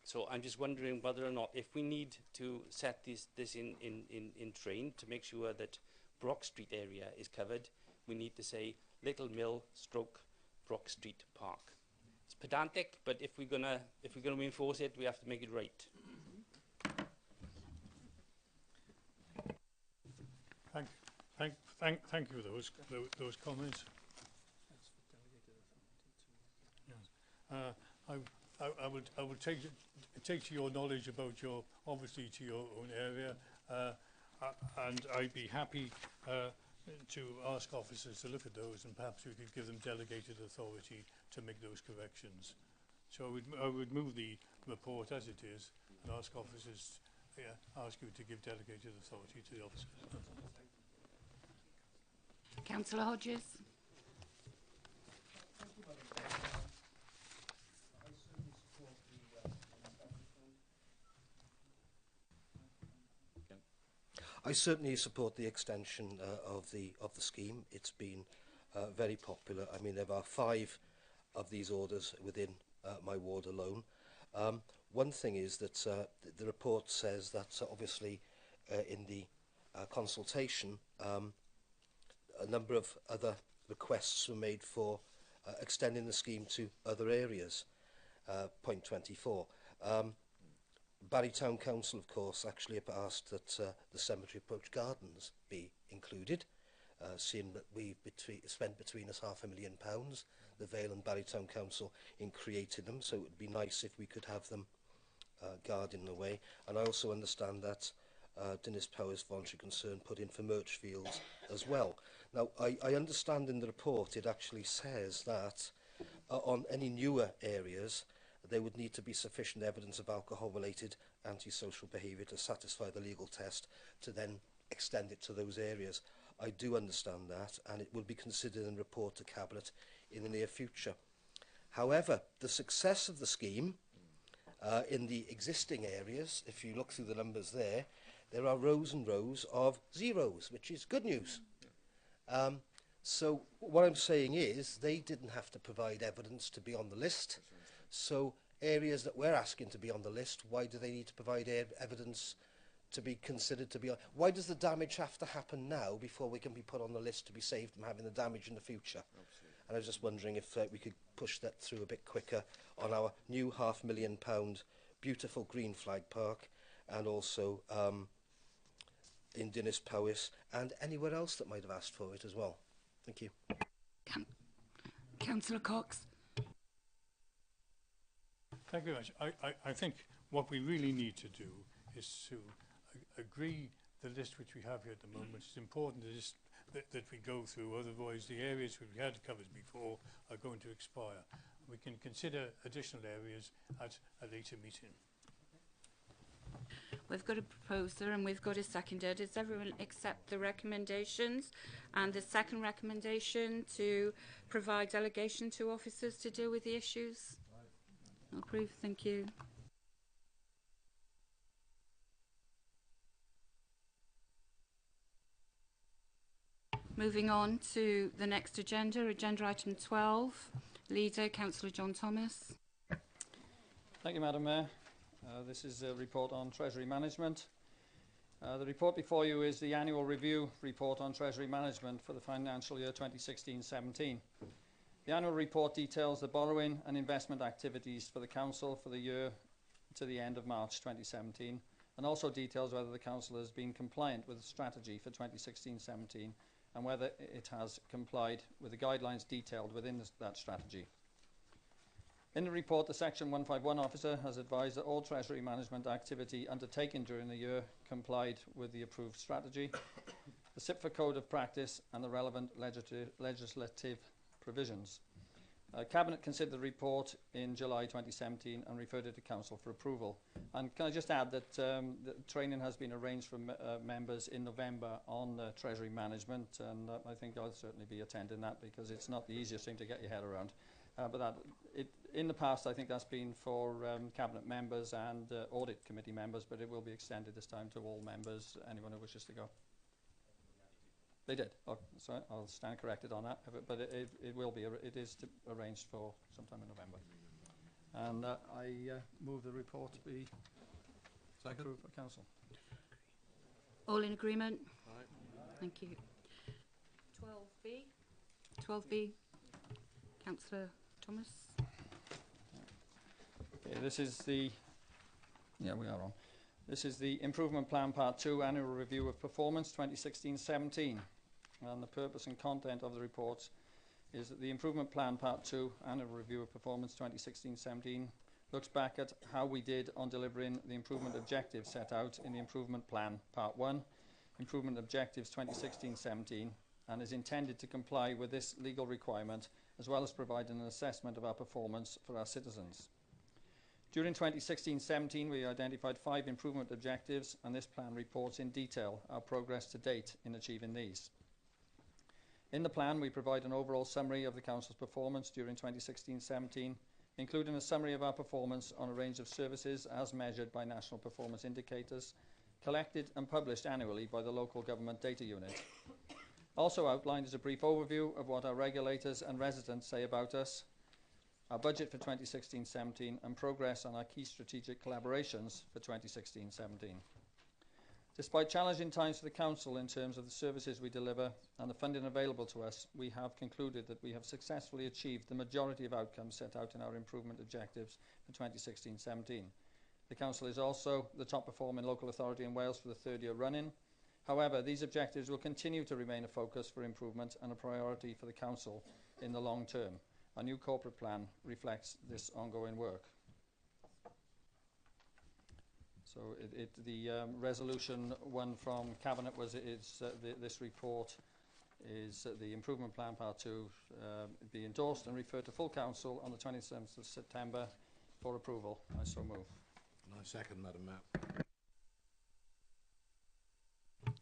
So I'm just wondering whether or not, if we need to set this in train to make sure that Brock Street area is covered, we need to say Little Mill stroke Brock Street Park. It's pedantic, but if we're gonna enforce it, we have to make it right. Thank you for those comments. Yes. I would take to your knowledge about obviously to your own area, and I'd be happy to ask officers to look at those, and perhaps we could give them delegated authority to make those corrections. So I would move the report as it is and ask officers, ask you to give delegated authority to the officers. Councillor Hodges. I certainly support the extension of the scheme. It's been very popular. I mean, there are 5 of these orders within my ward alone. One thing is that the report says that obviously in the consultation a number of other requests were made for extending the scheme to other areas. Point 24. Barry Town Council, of course, actually asked that the Cemetery Approach Gardens be included, seeing that we spent between us £500,000, the Vale and Barry Town Council, in creating them, so it would be nice if we could have them guarding the way. And I also understand that Dinas Powers Voluntary Concern put in for Birchfields as well. Now, I understand in the report it actually says that on any newer areas, there would need to be sufficient evidence of alcohol-related antisocial behaviour to satisfy the legal test to then extend it to those areas. I do understand that, and it will be considered in report to Cabinet in the near future. However, the success of the scheme in the existing areas, if you look through the numbers there, there are rows and rows of zeros, which is good news. So what I'm saying is they didn't have to provide evidence to be on the list. So areas that we're asking to be on the list, why do they need to provide evidence to be considered to be on? Why does the damage have to happen now before we can be put on the list to be saved from having the damage in the future? Absolutely. And I was just wondering if we could push that through a bit quicker on our new £500,000 beautiful green flag park, and also in Dinas Powys and anywhere else that might have asked for it as well. Thank you. Councillor Cox. Thank you very much. I think what we really need to do is to agree the list which we have here at the moment. It's important that we go through, otherwise the areas which we had covered before are going to expire. We can consider additional areas at a later meeting. We've got a proposer and we've got a seconder. Does everyone accept the recommendations? And the second recommendation to provide delegation to officers to deal with the issues? Approved, thank you. Moving on to the next agenda item 12. Leader, Councillor John Thomas. Thank you, Madam Mayor. This is a report on Treasury Management. The report before you is the annual review report on Treasury Management for the financial year 2016-17. The annual report details the borrowing and investment activities for the Council for the year to the end of March 2017, and also details whether the Council has been compliant with the strategy for 2016-17 and whether it has complied with the guidelines detailed within that strategy. In the report, the Section 151 officer has advised that all Treasury management activity undertaken during the year complied with the approved strategy, the SIPFA Code of Practice and the relevant legislative provisions. Cabinet considered the report in July 2017 and referred it to Council for approval. And can I just add that the training has been arranged for members in November on Treasury management, and I think I'll certainly be attending that because it's not the easiest thing to get your head around. In the past, I think that's been for Cabinet members and Audit Committee members, but it will be extended this time to all members, anyone who wishes to go. They did. Oh, sorry, I'll stand corrected on that. But it will be. It is arranged for sometime in November. And I move the report to be approved by Council. All in agreement? Right. Thank you. 12B. 12B. Councillor Thomas. Okay, this is the. Yeah, we are on. This is the Improvement Plan Part 2 Annual Review of Performance 2016-17. And the purpose and content of the report is that the Improvement Plan Part 2 Annual Review of Performance 2016-17 looks back at how we did on delivering the improvement objectives set out in the Improvement Plan Part 1, Improvement Objectives 2016-17, and is intended to comply with this legal requirement as well as providing an assessment of our performance for our citizens. During 2016-17, we identified 5 improvement objectives, and this plan reports in detail our progress to date in achieving these. In the plan, we provide an overall summary of the Council's performance during 2016-17, including a summary of our performance on a range of services as measured by national performance indicators, collected and published annually by the Local Government Data Unit. Also outlined is a brief overview of what our regulators and residents say about us, our budget for 2016-17 and progress on our key strategic collaborations for 2016-17. Despite challenging times for the Council in terms of the services we deliver and the funding available to us, we have concluded that we have successfully achieved the majority of outcomes set out in our improvement objectives for 2016-17. The Council is also the top performing local authority in Wales for the 3rd year running. However, these objectives will continue to remain a focus for improvement and a priority for the Council in the long term. Our new corporate plan reflects this ongoing work. So the resolution one from Cabinet was this report is the improvement plan part 2 be endorsed and referred to full council on the 27th of September for approval. I so move. And I second, Madam Mayor.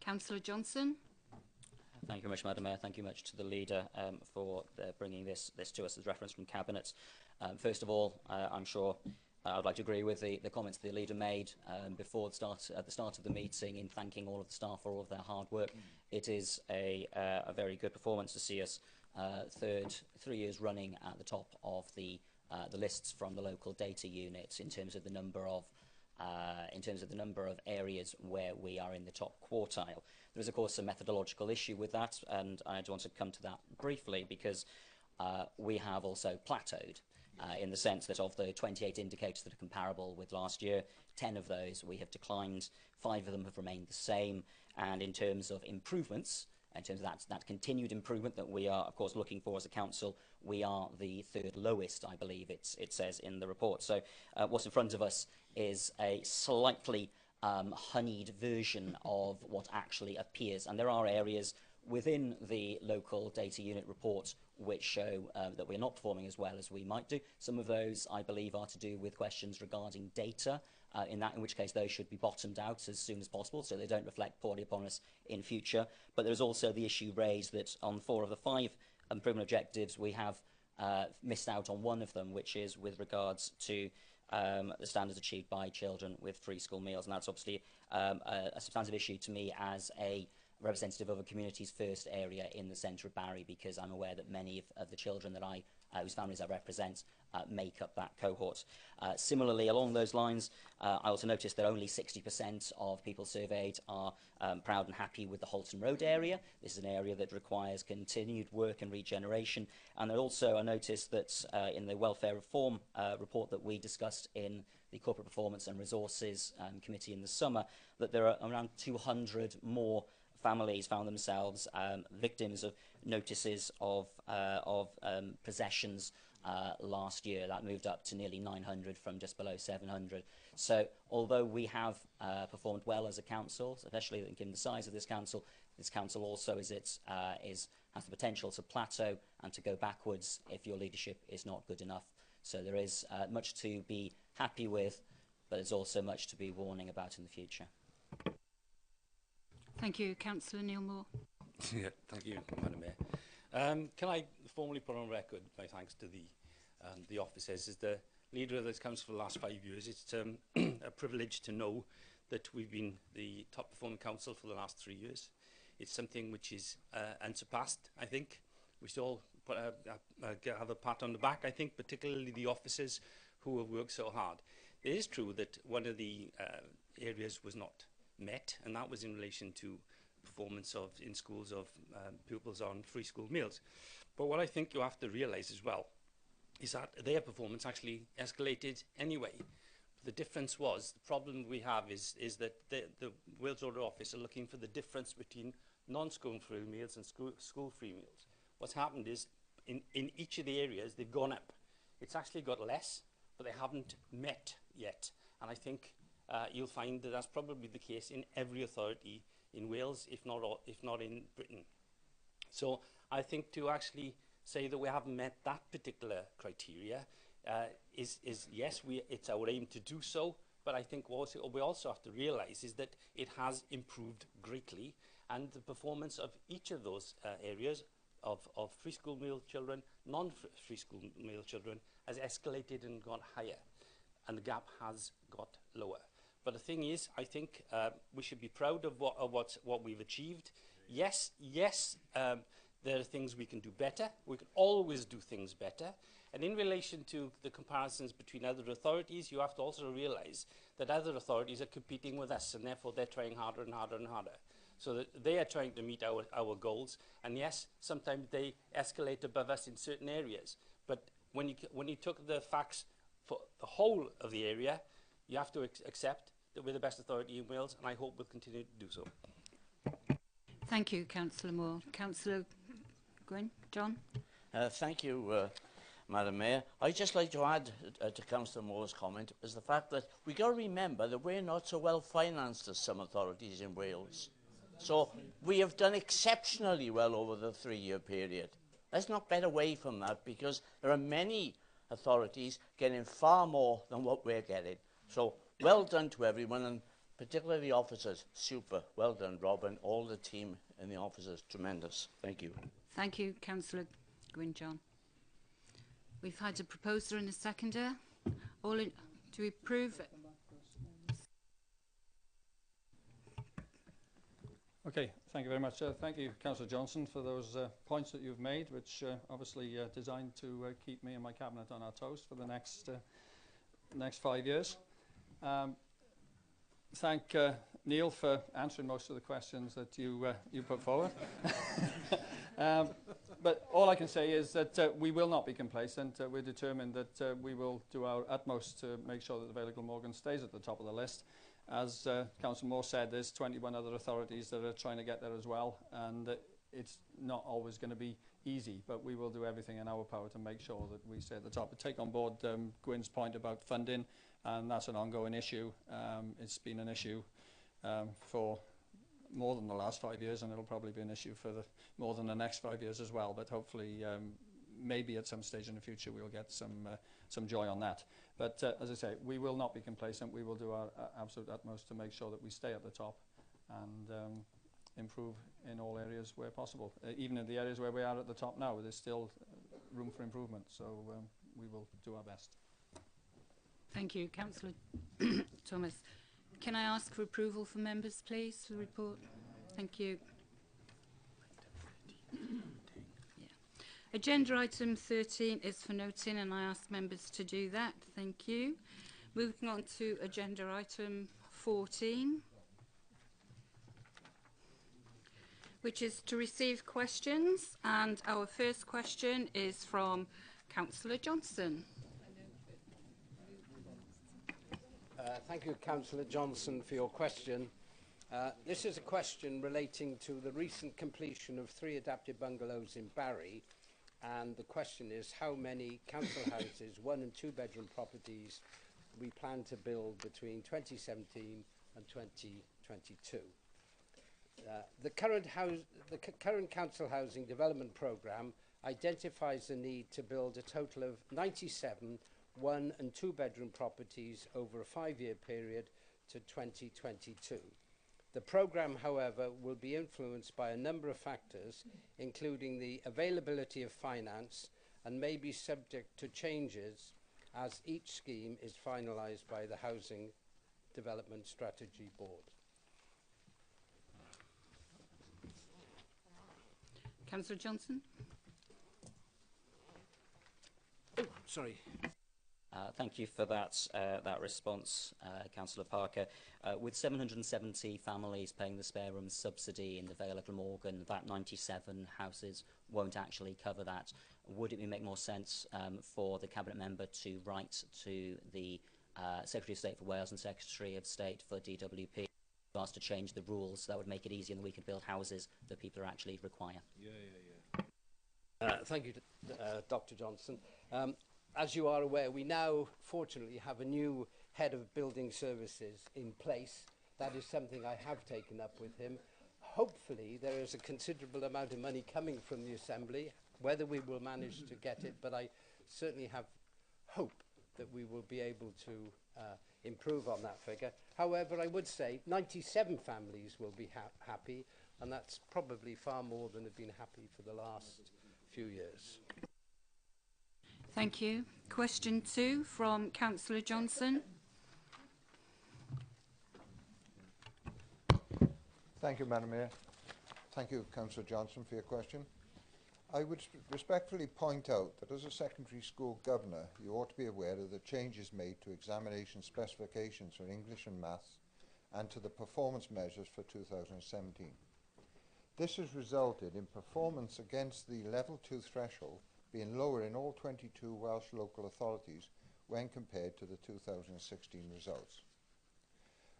Councillor Johnson. Thank you very much, Madam Mayor. Thank you much to the leader for bringing this to us as reference from Cabinet. First of all, I'm sure I'd like to agree with the comments the leader made before at the start of the meeting in thanking all of the staff for all of their hard work. It is a very good performance to see us 3 years running at the top of the lists from the local data units in terms of the number of areas where we are in the top quartile. There is, of course, a methodological issue with that, and I just want to come to that briefly because we have also plateaued in the sense that of the 28 indicators that are comparable with last year, 10 of those we have declined, 5 of them have remained the same, and in terms of improvements, in terms of that continued improvement that we are, of course, looking for as a council, we are the 3rd lowest, I believe it says in the report. So what's in front of us is a slightly honeyed version of what actually appears. And there are areas within the local data unit report which show that we're not performing as well as we might do. Some of those, I believe, are to do with questions regarding data, in which case those should be bottomed out as soon as possible so they don't reflect poorly upon us in future. But there's also the issue raised that on 4 of the 5 improvement objectives we have missed out on one of them, which is with regards to the standards achieved by children with free school meals. And that's obviously a substantive issue to me as a representative of a community's first area in the centre of Barry, because I'm aware that many of the children that whose families I represent make up that cohort. Similarly, along those lines, I also noticed that only 60% of people surveyed are proud and happy with the Halton Road area. This is an area that requires continued work and regeneration. And also I noticed that in the welfare reform report that we discussed in the Corporate Performance and Resources Committee in the summer, that there are around 200 more families found themselves victims of notices of possessions last year. That moved up to nearly 900 from just below 700. So although we have performed well as a council, especially given the size of this council also has the potential to plateau and to go backwards if your leadership is not good enough. So there is much to be happy with, but there's also much to be warning about in the future. Thank you. Councillor Neil Moore. Yeah, thank you, Madam Mayor. Can I formally put on record my thanks to the officers? As the leader of this council for the last 5 years, it's a privilege to know that we've been the top performing council for the last 3 years. It's something which is unsurpassed, I think. We should all have a pat on the back, I think, particularly the officers who have worked so hard. It is true that one of the areas was not met, and that was in relation to performance in schools of pupils on free school meals. But what I think you have to realise as well is that their performance actually escalated anyway. The difference was, the problem we have is that the Wales Order Office are looking for the difference between non-school free meals and school free meals. What's happened is in each of the areas they've gone up. It's actually got less, but they haven't met yet. And I think you'll find that that's probably the case in every authority in Wales, if not in Britain. So I think to actually say that we haven't met that particular criteria is yes, it's our aim to do so, but I think what we also have to realise is that it has improved greatly, and the performance of each of those areas of free school meal children, non-free school meal children has escalated and gone higher, and the gap has got lower. But the thing is, I think we should be proud of what we've achieved. Yes, there are things we can do better. We can always do things better. And in relation to the comparisons between other authorities, you have to also realise that other authorities are competing with us, and therefore they're trying harder and harder and harder. So that they are trying to meet our goals. And yes, sometimes they escalate above us in certain areas. But when you took the facts for the whole of the area, you have to accept that we're the best authority in Wales, and I hope we'll continue to do so. Thank you, Councillor Moore. Councillor Gwyn, John. Thank you, Madam Mayor. I'd just like to add to Councillor Moore's comment is the fact that we got to remember that we're not so well financed as some authorities in Wales. So we have done exceptionally well over the 3-year period. Let's not get away from that, because there are many authorities getting far more than what we're getting. So well done to everyone, and particularly the officers. Super. Well done, Robin. All the team and the officers. Tremendous. Thank you. Thank you, Councillor Gwyn-John. We've had a proposer and a seconder. All in, do we approve? Okay, thank you very much. Thank you, Councillor Johnson, for those points that you've made, which obviously designed to keep me and my cabinet on our toes for the next 5 years. Thank Neil for answering most of the questions that you put forward. But all I can say is that we will not be complacent. We're determined that we will do our utmost to make sure that the Vale of Glamorgan stays at the top of the list. As Councillor Moore said, there's 21 other authorities that are trying to get there as well, and it's not always going to be easy, but we will do everything in our power to make sure that we stay at the top. But take on board Gwyn's point about funding, and that's an ongoing issue. It's been an issue for more than the last 5 years, and it'll probably be an issue for more than the next 5 years as well. But hopefully, maybe at some stage in the future, we'll get some joy on that. But as I say, we will not be complacent. We will do our absolute utmost to make sure that we stay at the top and improve in all areas where possible. Even in the areas where we are at the top now, there's still room for improvement. So we will do our best. Thank you, Councillor Thomas. Can I ask for approval for members, please, for the report? Thank you. Agenda item 13 is for noting, and I ask members to do that. Thank you. Moving on to agenda item 14, which is to receive questions. And our first question is from Councillor Johnson. Thank you, Councillor Johnson, for your question. This is a question relating to the recent completion of 3 adapted bungalows in Barry. And the question is how many council houses, 1 and 2 bedroom properties, we plan to build between 2017 and 2022. The current council housing development programme identifies the need to build a total of 97 1 and 2 bedroom properties over a 5-year period to 2022. The programme, however, will be influenced by a number of factors, including the availability of finance, and may be subject to changes as each scheme is finalised by the Housing Development Strategy Board. Councillor Johnson. Oh, sorry. Thank you for that response, Councillor Parker. With 770 families paying the spare room subsidy in the Vale of Glamorgan, that 97 houses won't actually cover that. Would it make more sense for the Cabinet member to write to the Secretary of State for Wales and Secretary of State for DWP to ask to change the rules? That would make it easier and we could build houses that people are actually require. Thank you, Dr. Johnson. As you are aware, we now fortunately have a new head of building services in place. That is something I have taken up with him. Hopefully there is a considerable amount of money coming from the Assembly, whether we will manage to get it, but I certainly have hope that we will be able to improve on that figure. However, I would say 97 families will be happy, and that's probably far more than have been happy for the last few years. Thank you. Question 2 from Councillor Johnson. Thank you, Madam Mayor. Thank you, Councillor Johnson, for your question. I would respectfully point out that as a secondary school governor, you ought to be aware of the changes made to examination specifications for English and Maths and to the performance measures for 2017. This has resulted in performance against the level 2 threshold being lower in all 22 Welsh local authorities when compared to the 2016 results.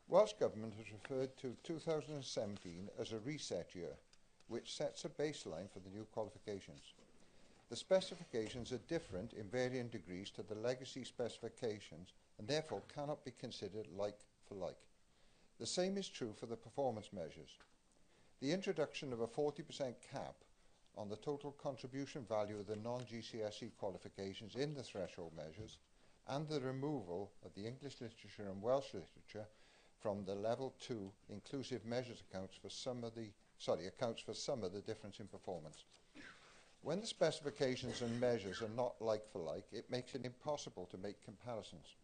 Welsh Government has referred to 2017 as a reset year, which sets a baseline for the new qualifications. The specifications are different in varying degrees to the legacy specifications and therefore cannot be considered like for like. The same is true for the performance measures. The introduction of a 40% cap on the total contribution value of the non-GCSE qualifications in the threshold measures, and the removal of the English literature and Welsh literature from the level 2 inclusive measures accounts for some of the difference in performance. When the specifications and measures are not like for like, it makes it impossible to make comparisons.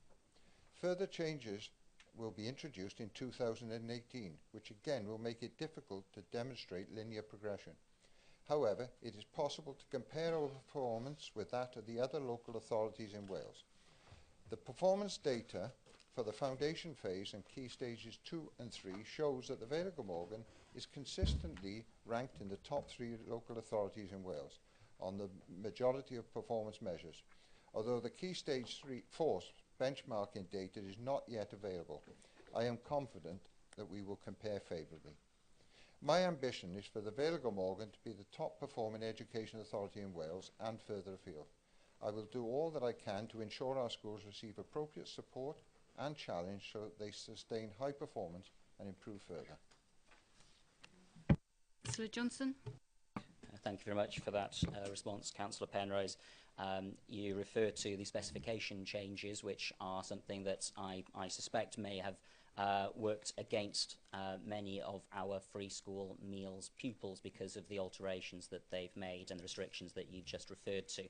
Further changes will be introduced in 2018, which again will make it difficult to demonstrate linear progression. However, it is possible to compare our performance with that of the other local authorities in Wales. The performance data for the foundation phase and key stages 2 and 3 shows that the Vale of Glamorgan is consistently ranked in the top 3 local authorities in Wales on the majority of performance measures, although the key stage 4 benchmarking data is not yet available. I am confident that we will compare favourably. My ambition is for the Vale of Glamorgan to be the top performing education authority in Wales and further afield. I will do all that I can to ensure our schools receive appropriate support and challenge so that they sustain high performance and improve further. Councillor Johnson. Thank you very much for that response, Councillor Penrose. You refer to the specification changes, which are something that I suspect may have worked against many of our free school meals pupils because of the alterations that they've made and the restrictions that you just referred to.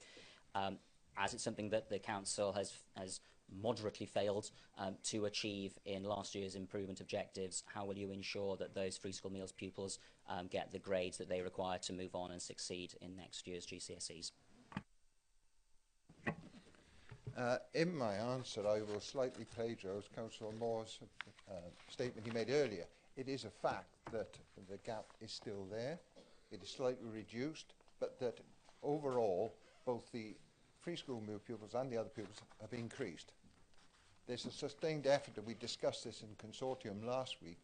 As it's something that the Council has moderately failed to achieve in last year's improvement objectives, how will you ensure that those free school meals pupils get the grades that they require to move on and succeed in next year's GCSEs? In my answer, I will slightly plagiarise Councillor Moore's statement he made earlier. It is a fact that the gap is still there. It is slightly reduced, but that overall, both the free school meal pupils and the other pupils have increased. There's a sustained effort, and we discussed this in consortium last week,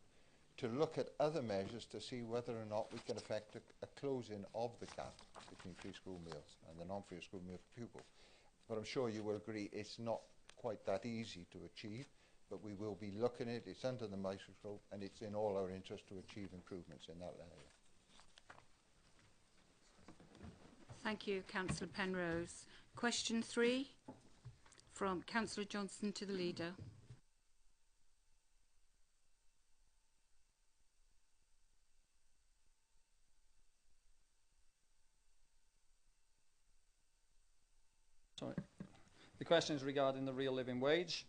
to look at other measures to see whether or not we can effect a closing of the gap between free school meals and the non-free school meal pupils. But I'm sure you will agree it's not quite that easy to achieve, but we will be looking at it. It's under the microscope, and it's in all our interest to achieve improvements in that area. Thank you, Councillor Penrose. Question 3 from Councillor Johnson to the Leader. Sorry. The question is regarding the real living wage.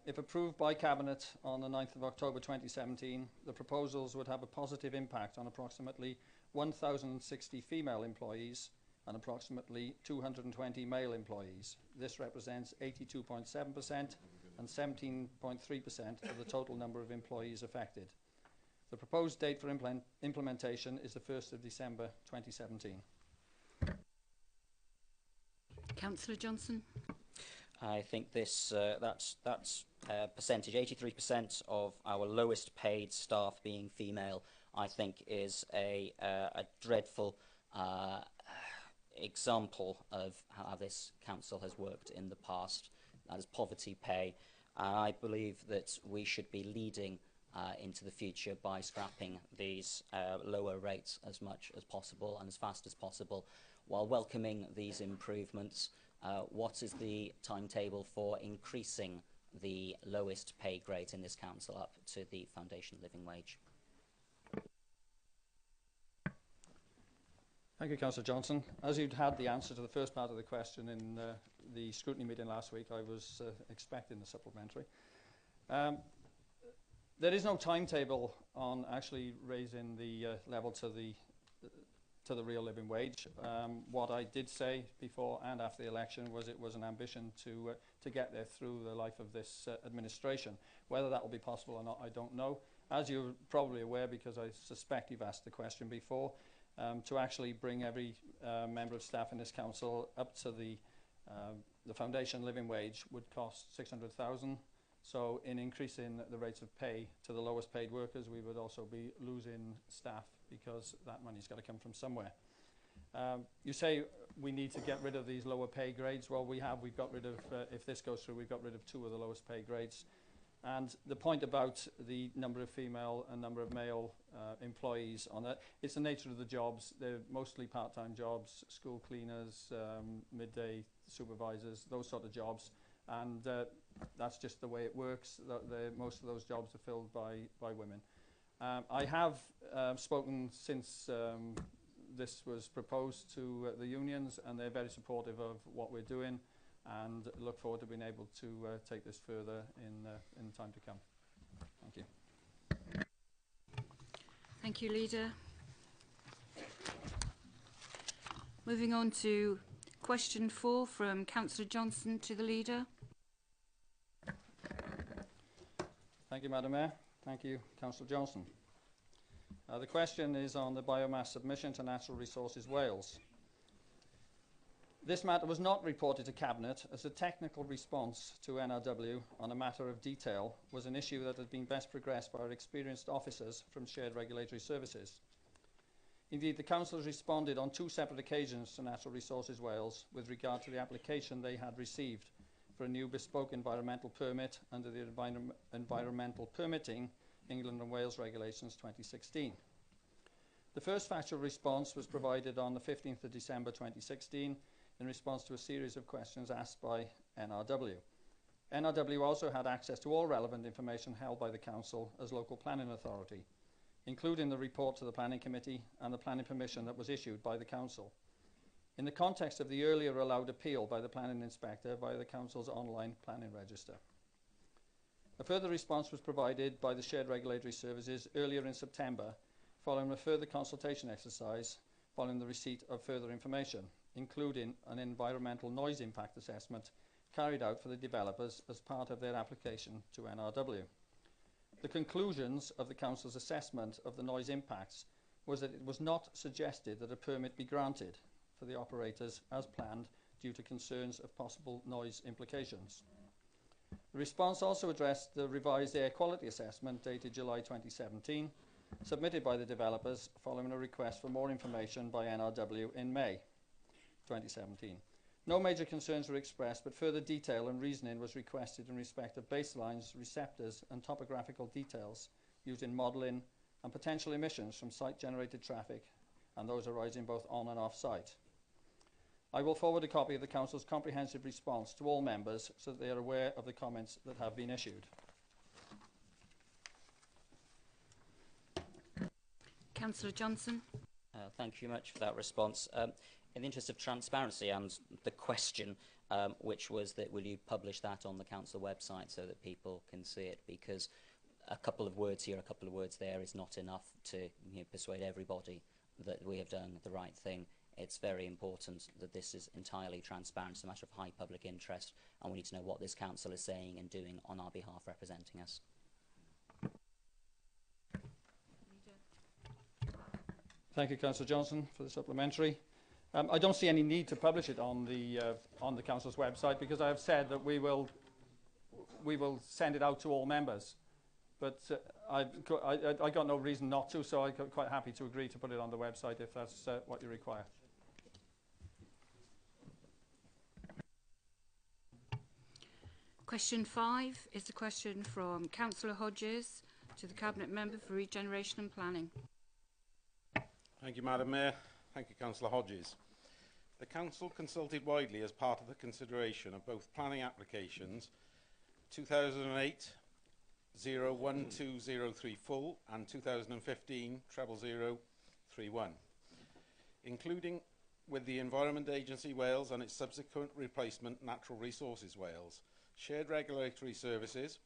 If approved by Cabinet on the 9th of October 2017, the proposals would have a positive impact on approximately 1,060 female employees and approximately 220 male employees. This represents 82.7% and 17.3% of the total number of employees affected. The proposed date for implementation is the 1st of December 2017. Councillor Johnson. I think this that's percentage, 83% of our lowest paid staff being female, I think is a dreadful example of how this council has worked in the past. That is poverty pay. I believe that we should be leading into the future by scrapping these lower rates as much as possible and as fast as possible, while welcoming these improvements. What is the timetable for increasing the lowest pay grade in this council up to the foundation living wage? Thank you, Councillor Johnson. As you'd had the answer to the first part of the question in the scrutiny meeting last week, I was expecting the supplementary. There is no timetable on actually raising the level to the real living wage. What I did say before and after the election was it was an ambition to get there through the life of this administration. Whether that will be possible or not, I don't know. As you're probably aware, because I suspect you've asked the question before, to actually bring every member of staff in this council up to the foundation living wage would cost 600,000. So in increasing the rates of pay to the lowest paid workers, we would also be losing staff because that money's got to come from somewhere. You say we need to get rid of these lower pay grades. Well, we've got rid of, if this goes through, we've got rid of 2 of the lowest pay grades. And the point about the number of female and number of male employees on that, it's the nature of the jobs. They're mostly part-time jobs, school cleaners, midday supervisors, those sort of jobs. And that's just the way it works. Most of those jobs are filled by women. I have spoken since this was proposed to the unions, and they're very supportive of what we're doing, and look forward to being able to take this further in time to come. Thank you. Thank you, Leader. Moving on to question 4 from Councillor Johnson to the Leader. Thank you, Madam Mayor. Thank you, Councillor Johnson. The question is on the biomass submission to Natural Resources Wales. This matter was not reported to Cabinet, as a technical response to NRW on a matter of detail was an issue that had been best progressed by our experienced officers from Shared Regulatory Services. Indeed, the Council has responded on 2 separate occasions to Natural Resources Wales with regard to the application they had received for a new bespoke environmental permit under the Environmental Permitting England and Wales Regulations 2016. The first factual response was provided on the 15th of December 2016 in response to a series of questions asked by NRW. NRW also had access to all relevant information held by the Council as local planning authority, including the report to the Planning Committee and the planning permission that was issued by the Council. In the context of the earlier allowed appeal by the Planning Inspector via the Council's online planning register. A further response was provided by the Shared Regulatory Services earlier in September, following a further consultation exercise following the receipt of further information, including an environmental noise impact assessment carried out for the developers as part of their application to NRW. The conclusions of the Council's assessment of the noise impacts was that it was not suggested that a permit be granted for the operators as planned due to concerns of possible noise implications. The response also addressed the revised air quality assessment dated July 2017, submitted by the developers following a request for more information by NRW in May 2017. No major concerns were expressed, but further detail and reasoning was requested in respect of baselines, receptors and topographical details used in modelling and potential emissions from site-generated traffic and those arising both on and off site. I will forward a copy of the Council's comprehensive response to all members so that they are aware of the comments that have been issued. Councillor Johnson. Thank you very much for that response. In the interest of transparency and the question, which was that will you publish that on the Council website so that people can see it, because a couple of words here, a couple of words there is not enough to persuade everybody that we have done the right thing. It's very important that this is entirely transparent. It's a matter of high public interest, and we need to know what this Council is saying and doing on our behalf, representing us. Thank you, Councillor Johnson, for the supplementary. I don't see any need to publish it on the Council's website, because I have said that we will send it out to all members. But I got no reason not to, so I'm quite happy to agree to put it on the website if that's what you require. Question 5 is a question from Councillor Hodges to the Cabinet Member for Regeneration and Planning. Thank you, Madam Mayor. Thank you, Councillor Hodges. The Council consulted widely as part of the consideration of both planning applications 2008-01203 full and 2015-00031, including with the Environment Agency Wales and its subsequent replacement Natural Resources Wales, Shared Regulatory Services,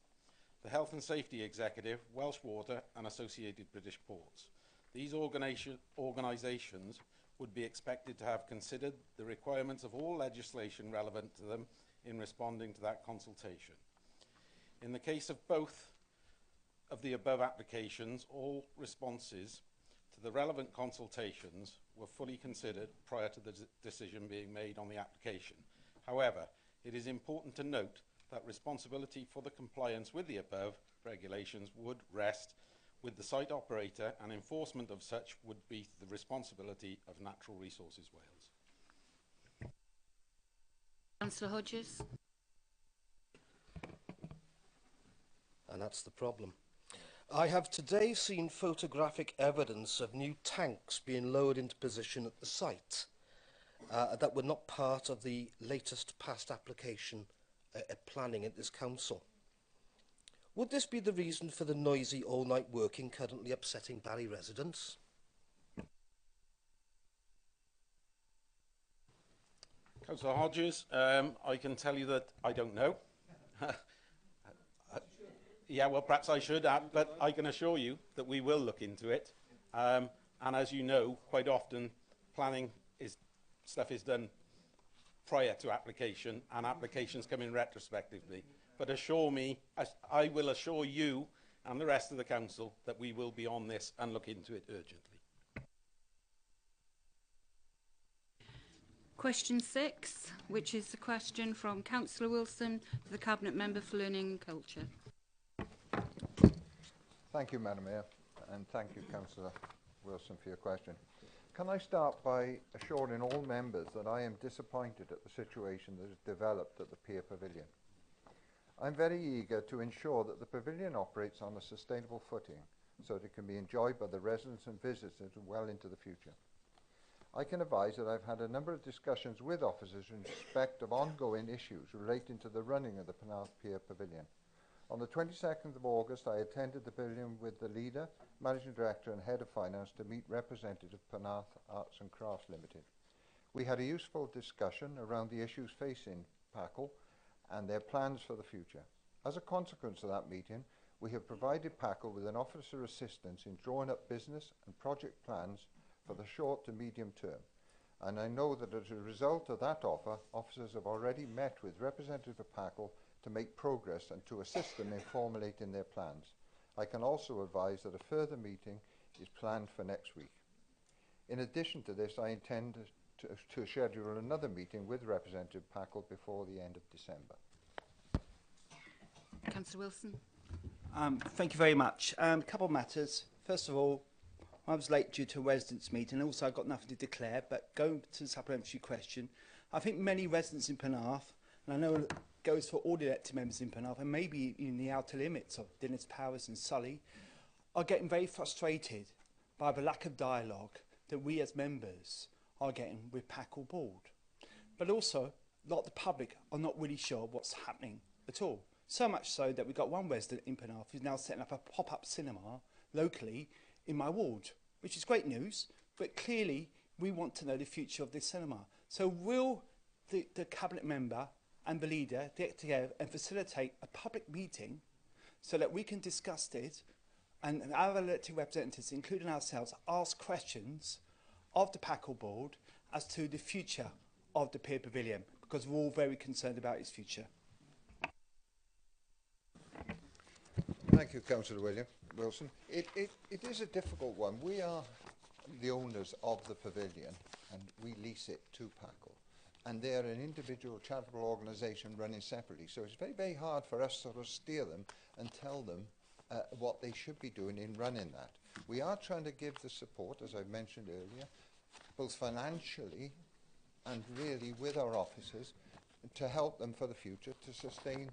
the Health and Safety Executive, Welsh Water and Associated British Ports. These organisations would be expected to have considered the requirements of all legislation relevant to them in responding to that consultation. In the case of both of the above applications, all responses to the relevant consultations were fully considered prior to the decision being made on the application. However, it is important to note that responsibility for the compliance with the above regulations would rest with the site operator, and enforcement of such would be the responsibility of Natural Resources Wales. Councillor Hodges. And and that's the problem. I have today seen photographic evidence of new tanks being lowered into position at the site that were not part of the latest past application planning at this council. Would this be the reason for the noisy all-night working currently upsetting Barry residents? Councillor Hodges, I can tell you that I don't know. Yeah, well, perhaps I should, but I can assure you that we will look into it. And as you know, quite often planning stuff is done prior to application, and applications come in retrospectively. But I will assure you and the rest of the council that we will be on this and look into it urgently. Question 6, which is a question from Councillor Wilson to the Cabinet Member for Learning and Culture. Thank you, Madam Mayor, and thank you, Councillor Wilson, for your question. Can I start by assuring all members that I am disappointed at the situation that has developed at the Pier Pavilion. I'm very eager to ensure that the pavilion operates on a sustainable footing so that it can be enjoyed by the residents and visitors well into the future. I can advise that I've had a number of discussions with officers in respect of ongoing issues relating to the running of the Penarth Pier Pavilion. On the 22nd of August, I attended the pavilion with the leader, managing director and head of finance to meet representative of Penarth Arts and Crafts Limited. We had a useful discussion around the issues facing PACL and their plans for the future. As a consequence of that meeting, we have provided PACL with an officer assistance in drawing up business and project plans for the short to medium term. And I know that as a result of that offer, officers have already met with representatives of PACL to make progress and to assist them in formulating their plans. I can also advise that a further meeting is planned for next week. In addition to this, I intend to schedule another meeting with Representative PACL before the end of December. Councillor Wilson. Thank you very much. A couple of matters. First of all, I was late due to a residents' meeting, and also I've got nothing to declare, but going to the supplementary question, I think many residents in Penarth, and I know it goes for all the elected members in Penarth, and maybe in the outer limits of Dinas Powers and Sully, are getting very frustrated by the lack of dialogue that we as members are getting with PACL board. But also, a lot of the public are not really sure what's happening at all. So much so that we've got one resident in Penarth who's now setting up a pop-up cinema locally in my ward, which is great news, but clearly we want to know the future of this cinema. So will the cabinet member and the leader get together and facilitate a public meeting so that we can discuss it and our elected representatives, including ourselves, ask questions of the PACL board as to the future of the Pier Pavilion, because we're all very concerned about its future. Thank you, Councillor Wilson. It is a difficult one. We are the owners of the pavilion and we lease it to PACL. And they're an individual charitable organisation running separately. So it's very, very hard for us to sort of steer them and tell them what they should be doing in running that. We are trying to give the support, as I mentioned earlier, both financially and really with our officers to help them for the future to sustain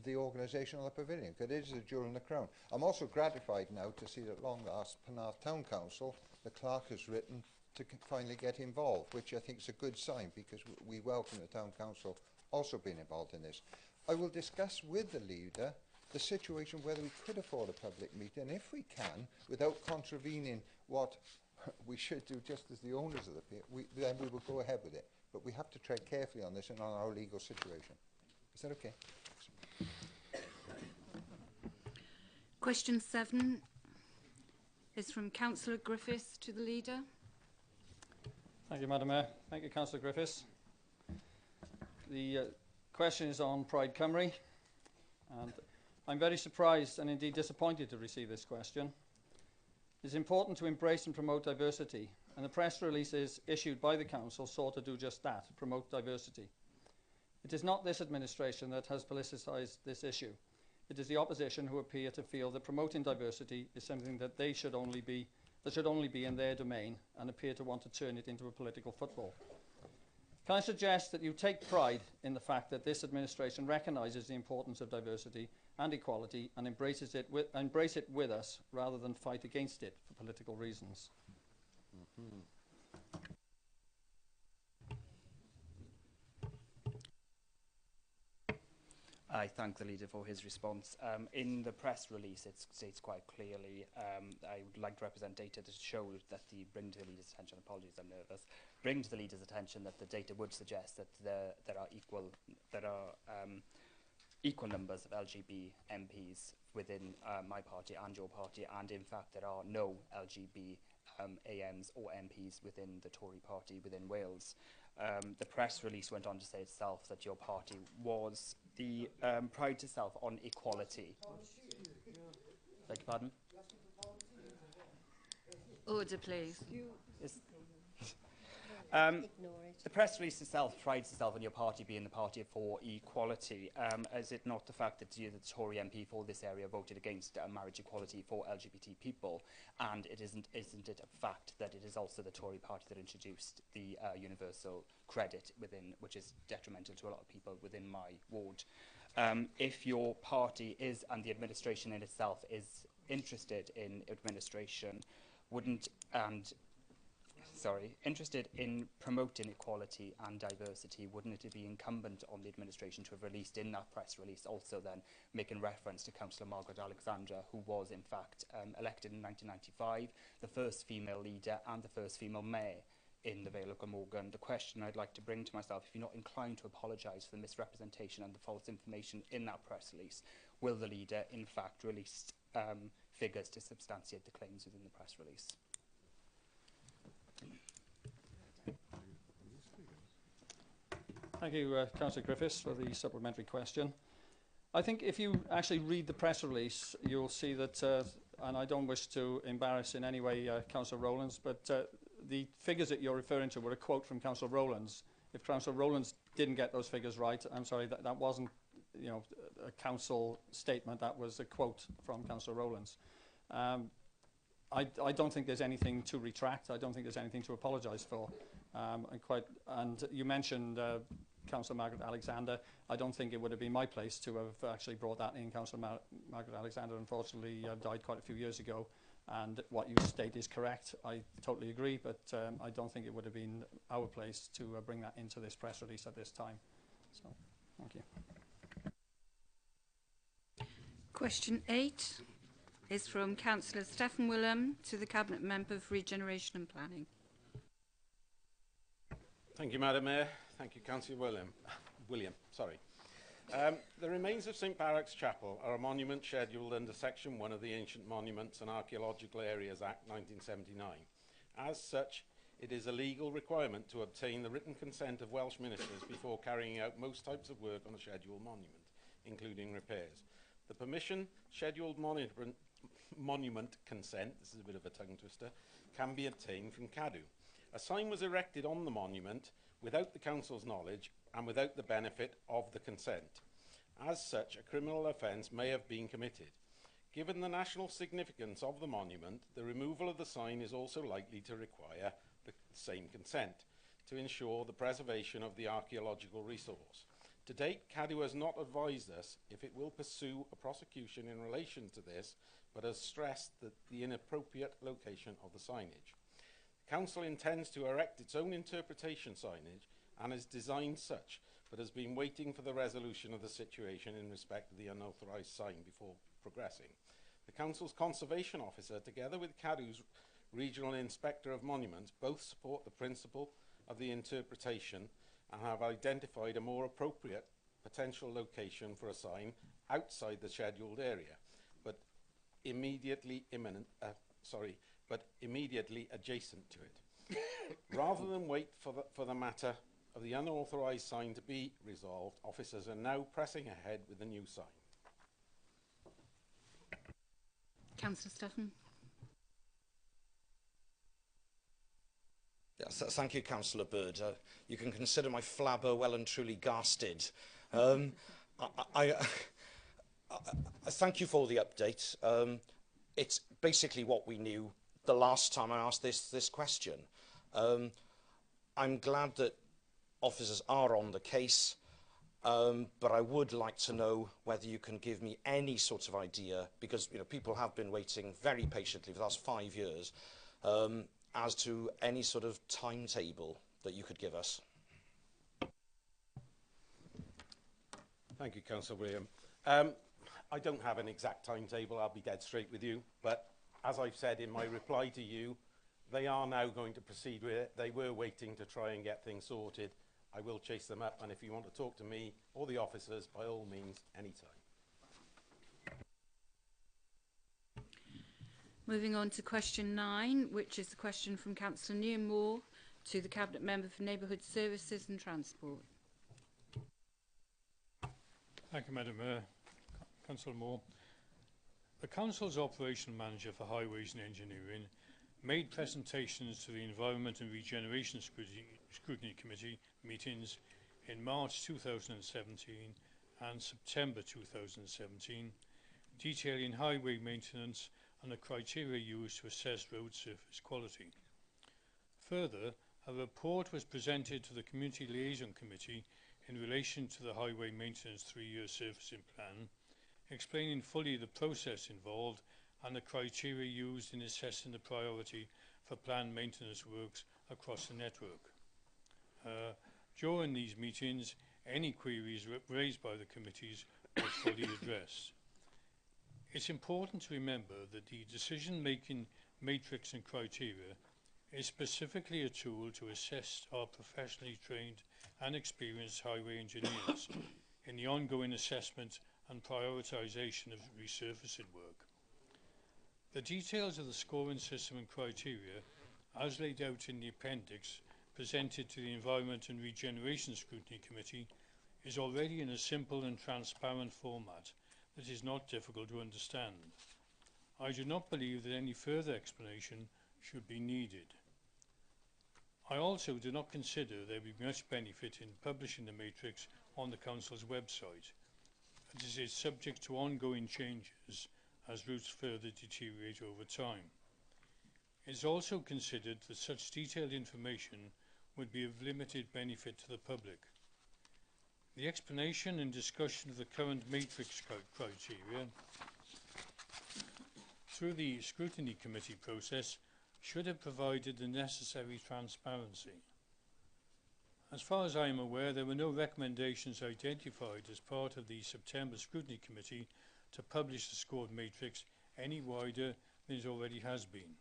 the organisation of the pavilion, because it is a jewel in the crown. I'm also gratified now to see that at long last Penarth Town Council, the clerk has written to finally get involved, which I think is a good sign, because we welcome the Town Council also being involved in this. I will discuss with the leader the situation whether we could afford a public meeting, and if we can, without contravening what we should do just as the owners of the pier, then we will go ahead with it. But we have to tread carefully on this and on our legal situation. Is that okay? Question 7 is from Councillor Griffiths to the leader. Thank you, Madam Mayor. Thank you, Councillor Griffiths. The question is on Pride Cymru, and I'm very surprised and indeed disappointed to receive this question. It is important to embrace and promote diversity, and the press releases issued by the Council sought to do just that, promote diversity. It is not this administration that has politicised this issue. It is the opposition who appear to feel that promoting diversity is something that should only be in their domain, and appear to want to turn it into a political football. Can I suggest that you take pride in the fact that this administration recognises the importance of diversity and equality and embrace it with us rather than fight against it for political reasons? Mm-hmm. I thank the leader for his response. In the press release, it states quite clearly, I would like to represent data to show that bring to the leader's attention, apologies, I'm nervous, bring to the leader's attention that the data would suggest that there are equal numbers of LGB MPs within my party and your party, and in fact there are no LGB AMs or MPs within the Tory party within Wales. The press release went on to say itself that your party was the prides itself on equality. Beg your pardon? Order, please. The press release itself prides itself on your party being the party for equality. Is it not the fact that the Tory MP for this area voted against marriage equality for LGBT people? And isn't it a fact that it is also the Tory party that introduced the universal credit which is detrimental to a lot of people within my ward? If your party is, and the administration in itself is interested in interested in promoting equality and diversity, wouldn't it be incumbent on the administration to have released in that press release also then making reference to Councillor Margaret Alexander, who was in fact elected in 1995, the first female leader and the first female mayor in the Vale of Glamorgan? The question I'd like to bring to myself, if you're not inclined to apologise for the misrepresentation and the false information in that press release, will the leader in fact release figures to substantiate the claims within the press release? Thank you, Councillor Griffiths, for the supplementary question. I think if you actually read the press release, you'll see that, and I don't wish to embarrass in any way Councillor Rowlands, but the figures that you're referring to were a quote from Councillor Rowlands. If Councillor Rowlands didn't get those figures right, I'm sorry, that wasn't, you know, a council statement. That was a quote from Councillor Rowlands. I don't think there's anything to retract. I don't think there's anything to apologise for. And you mentioned Councillor Margaret Alexander. I don't think it would have been my place to have actually brought that in. Councillor Margaret Alexander unfortunately died quite a few years ago, and what you state is correct. I totally agree, but I don't think it would have been our place to bring that into this press release at this time. So, thank you. Question 8 is from Councillor Stephen William to the Cabinet Member for Regeneration and Planning. Thank you, Madam Mayor. Thank you, Councillor William. The remains of St Barrack's Chapel are a monument scheduled under Section 1 of the Ancient Monuments and Archaeological Areas Act 1979. As such, it is a legal requirement to obtain the written consent of Welsh ministers before carrying out most types of work on a scheduled monument, including repairs. The permission scheduled monument consent, this is a bit of a tongue twister, can be obtained from Cadw. A sign was erected on the monument without the council's knowledge and without the benefit of the consent. As such, a criminal offence may have been committed. Given the national significance of the monument, the removal of the sign is also likely to require the same consent to ensure the preservation of the archaeological resource. To date, Cadw has not advised us if it will pursue a prosecution in relation to this, but has stressed that the inappropriate location of the signage. Council intends to erect its own interpretation signage and is designed such, but has been waiting for the resolution of the situation in respect of the unauthorised sign before progressing. The Council's Conservation Officer, together with Cadw's Regional Inspector of Monuments, both support the principle of the interpretation and have identified a more appropriate potential location for a sign outside the scheduled area, but immediately adjacent to it. Rather than wait for the matter of the unauthorised sign to be resolved, officers are now pressing ahead with the new sign. Councillor Stephen. Yes, thank you, Councillor Bird. You can consider my flabber well and truly garsted. I thank you for the update. It's basically what we knew the last time I asked this question. I'm glad that officers are on the case, but I would like to know whether you can give me any sort of idea, because people have been waiting very patiently for the last 5 years, as to any sort of timetable that you could give us. Thank you, Councillor William. I don't have an exact timetable, I'll be dead straight with you, but as I've said in my reply to you, they are now going to proceed with it. They were waiting to try and get things sorted. I will chase them up, and if you want to talk to me or the officers, by all means, anytime. Moving on to question 9, which is the question from Councillor Neil Moore to the Cabinet Member for Neighbourhood Services and Transport. Thank you, Madam Mayor. Councillor Moore. The Council's Operation Manager for Highways and Engineering made presentations to the Environment and Regeneration Scrutiny Committee meetings in March 2017 and September 2017, detailing highway maintenance and the criteria used to assess road surface quality. Further, a report was presented to the Community Liaison Committee in relation to the Highway Maintenance 3-year Surfacing Plan, explaining fully the process involved and the criteria used in assessing the priority for planned maintenance works across the network. During these meetings, any queries raised by the committees were fully addressed. It's important to remember that the decision-making matrix and criteria is specifically a tool to assess our professionally trained and experienced highway engineers in the ongoing assessment and prioritisation of resurfacing work. The details of the scoring system and criteria, as laid out in the appendix presented to the Environment and Regeneration Scrutiny Committee, is already in a simple and transparent format that is not difficult to understand. I do not believe that any further explanation should be needed. I also do not consider there will be much benefit in publishing the matrix on the Council's website, as it is subject to ongoing changes as routes further deteriorate over time. It is also considered that such detailed information would be of limited benefit to the public. The explanation and discussion of the current matrix criteria through the Scrutiny Committee process should have provided the necessary transparency. As far as I am aware, there were no recommendations identified as part of the September Scrutiny Committee to publish the scored matrix any wider than it already has been.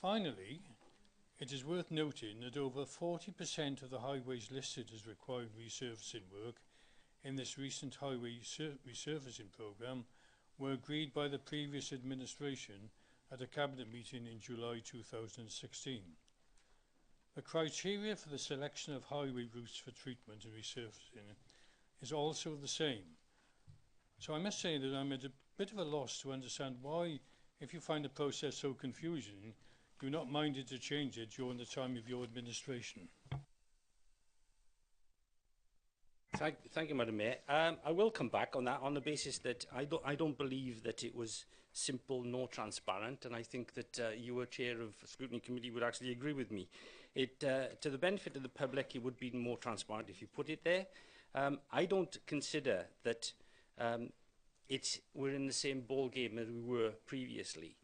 Finally, it is worth noting that over 40% of the highways listed as requiring resurfacing work in this recent highway resurfacing programme were agreed by the previous administration at a Cabinet meeting in July 2016. The criteria for the selection of highway routes for treatment and resurfacing is also the same. So I must say that I'm at a bit of a loss to understand why, if you find the process so confusing, you're not minded to change it during the time of your administration. Thank you, Madam Mayor. I will come back on that on the basis that I don't believe that it was simple nor transparent, and I think that you, as Chair of the Scrutiny Committee, would actually agree with me. To the benefit of the public, it would be more transparent if you put it there. I don't consider that we're in the same ball game as we were previously.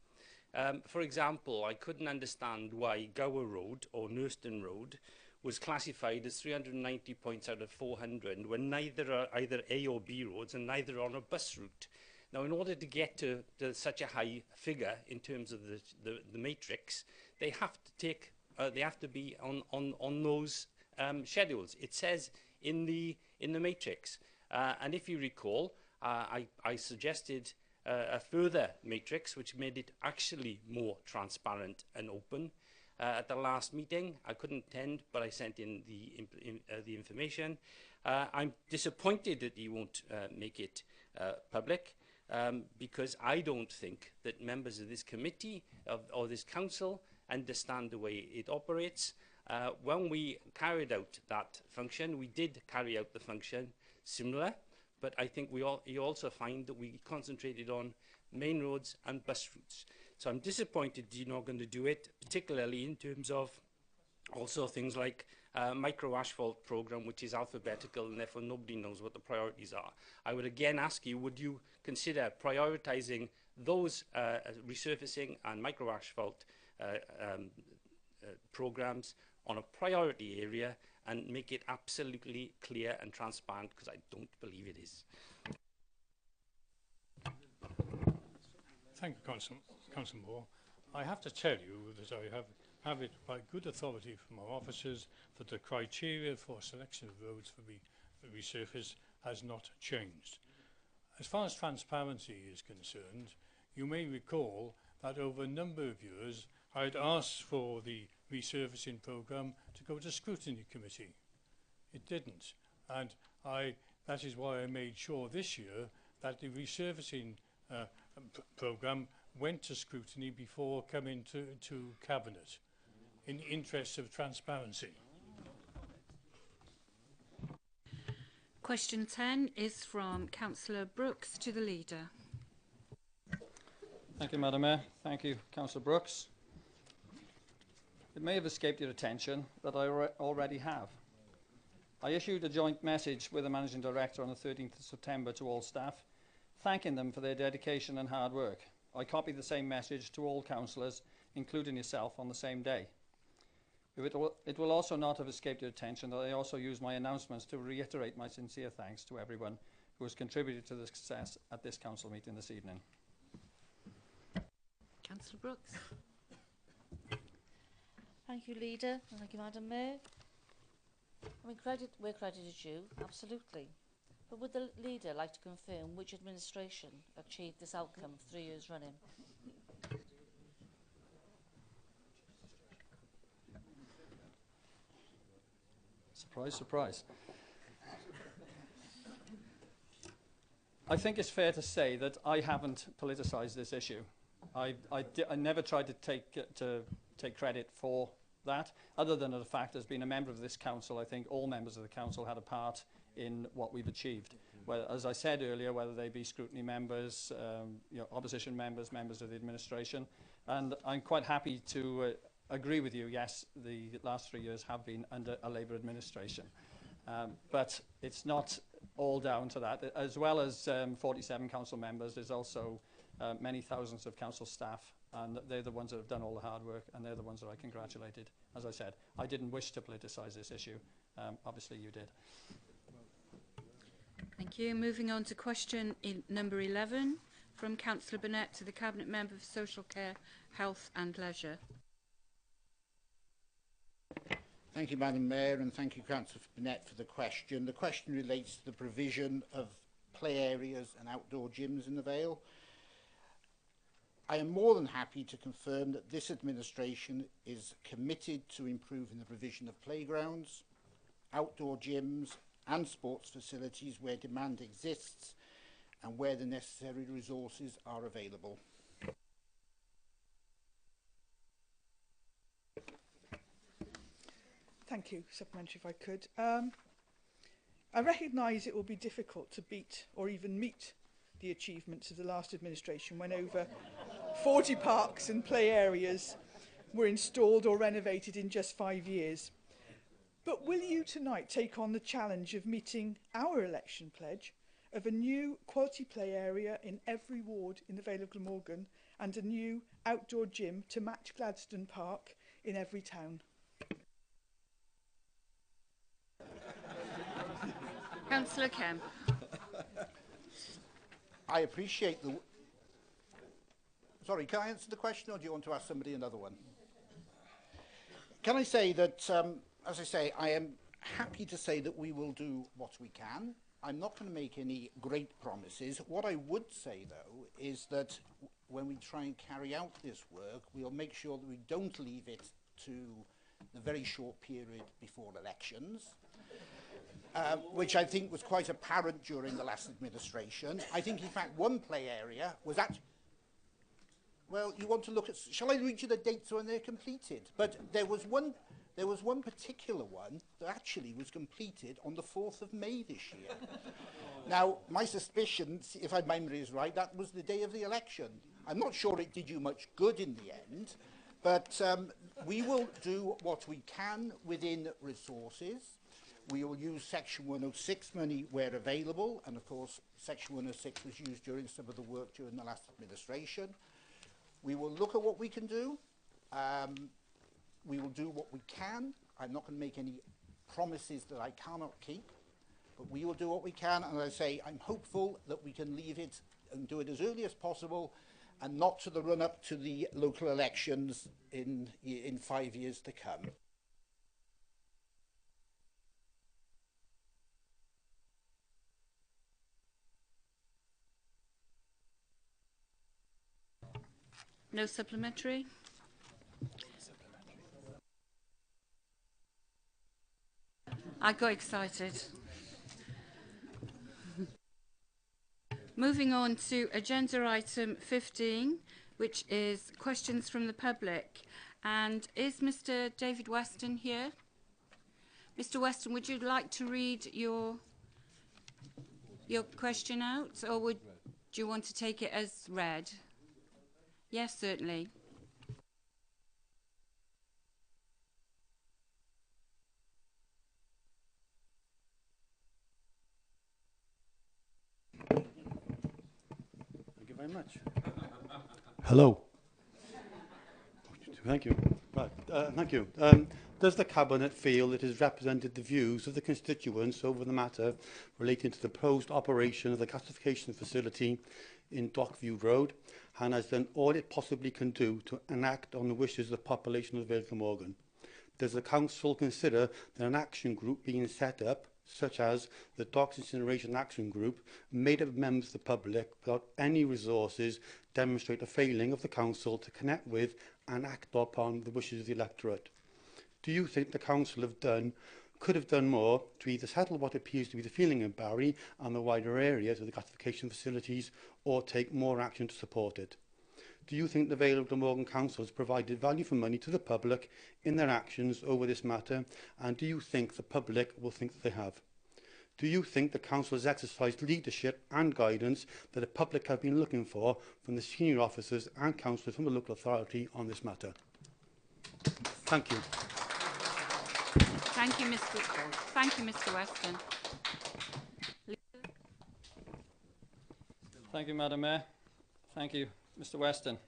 For example, I couldn't understand why Gower Road or Nurston Road was classified as 390 points out of 400 when neither are either A or B roads and neither are on a bus route. Now, in order to get to such a high figure in terms of the matrix, they have to be on those schedules. It says in the matrix, and if you recall, I suggested a further matrix which made it actually more transparent and open. At the last meeting, I couldn't attend, but I sent in the information. I'm disappointed that you won't make it public, because I don't think that members of this committee or this council understand the way it operates. When we carried out that function, we did carry out the function similar, but I think you also find that we concentrated on main roads and bus routes. So I'm disappointed you're not going to do it, particularly in terms of Also, things like micro asphalt program, which is alphabetical and therefore nobody knows what the priorities are. I would again ask you, would you consider prioritising those resurfacing and micro asphalt programs on a priority area and make it absolutely clear and transparent, because I don't believe it is. Thank you, Councillor Moore. I have to tell you that I have it by good authority from our officers that the criteria for selection of roads for resurface has not changed. As far as transparency is concerned, you may recall that over a number of years I had asked for the resurfacing programme to go to scrutiny committee. It didn't, and that is why I made sure this year that the resurfacing programme went to scrutiny before coming to Cabinet, in the interest of transparency. Question 10 is from Councillor Brooks to the Leader. Thank you, Madam Mayor. Thank you, Councillor Brooks. It may have escaped your attention that I already have. I issued a joint message with the Managing Director on the 13th of September to all staff, thanking them for their dedication and hard work. I copied the same message to all councillors, including yourself, on the same day. It will also not have escaped your attention that I also used my announcements to reiterate my sincere thanks to everyone who has contributed to the success at this council meeting this evening. Councillor Brooks. Thank you, Leader, and thank you, Madam Mayor. I mean, where credit is due, absolutely. But would the Leader like to confirm which administration achieved this outcome 3 years running? Surprise, surprise. I think it's fair to say that I haven't politicised this issue. I never tried to take credit for that, other than the fact as being a member of this council, I think all members of the council had a part in what we've achieved. Well, as I said earlier, whether they be scrutiny members, opposition members, members of the administration, and I'm quite happy to agree with you, yes, the last 3 years have been under a Labour administration. But it's not all down to that. As well as 47 council members, there's also many thousands of council staff, and they're the ones that have done all the hard work, and they're the ones that I congratulated. As I said, I didn't wish to politicise this issue. Obviously, you did. Thank you. Moving on to question number 11 from Councillor Burnett to the Cabinet Member for Social Care, Health and Leisure. Thank you, Madam Mayor, and thank you, Councillor Burnett, for the question. The question relates to the provision of play areas and outdoor gyms in the Vale. I am more than happy to confirm that this administration is committed to improving the provision of playgrounds, outdoor gyms and sports facilities where demand exists and where the necessary resources are available. Thank you. Supplementary, if I could. I recognise it will be difficult to beat or even meet the achievements of the last administration when over 40 parks and play areas were installed or renovated in just 5 years. But will you tonight take on the challenge of meeting our election pledge of a new quality play area in every ward in the Vale of Glamorgan and a new outdoor gym to match Gladstone Park in every town? Councillor Kemp. I appreciate the... Sorry, can I answer the question, or do you want to ask somebody another one? Can I say that, as I say, I am happy to say that we will do what we can. I'm not going to make any great promises. What I would say, though, is that when we try and carry out this work, we'll make sure that we don't leave it to the very short period before elections. Which I think was quite apparent during the last administration. I think, in fact, one play area was actually... Well, you want to look at... Shall I read you the dates when they're completed? But there was one particular one that actually was completed on the 4th of May this year. Now, my suspicion, if my memory is right, that was the day of the election. I'm not sure it did you much good in the end, But we will do what we can within resources. We will use Section 106 money where available, and of course Section 106 was used during some of the work during the last administration. We will look at what we can do. We will do what we can. I'm not going to make any promises that I cannot keep, but we will do what we can, and as I say, I'm hopeful that we can leave it and do it as early as possible, and not to the run-up to the local elections in 5 years to come. No supplementary? I got excited. Moving on to agenda item 15, which is questions from the public. And is Mr. David Weston here? Mr. Weston, would you like to read your question out, or do you want to take it as read? Yes, certainly. Thank you very much. Hello. Thank you. Right, thank you. Does the Cabinet feel it has represented the views of the constituents over the matter relating to the proposed operation of the gasification facility in Dockview Road, and has done all it possibly can do to enact on the wishes of the population of Vale of Glamorgan? Does the Council consider that an action group being set up, such as the Docks Incineration Action Group, made up of members of the public without any resources, demonstrate a failing of the Council to connect with and act upon the wishes of the electorate? Do you think the Council could have done more to either settle what appears to be the feeling in Barry and the wider areas of the gasification facilities, or take more action to support it? Do you think the Vale of Glamorgan Council has provided value for money to the public in their actions over this matter, and do you think the public will think that they have? Do you think the Council has exercised leadership and guidance that the public have been looking for from the senior officers and councillors from the local authority on this matter? Thank you. Thank you, Mr. Weston. Thank you, Madam Mayor. Thank you, Mr. Weston.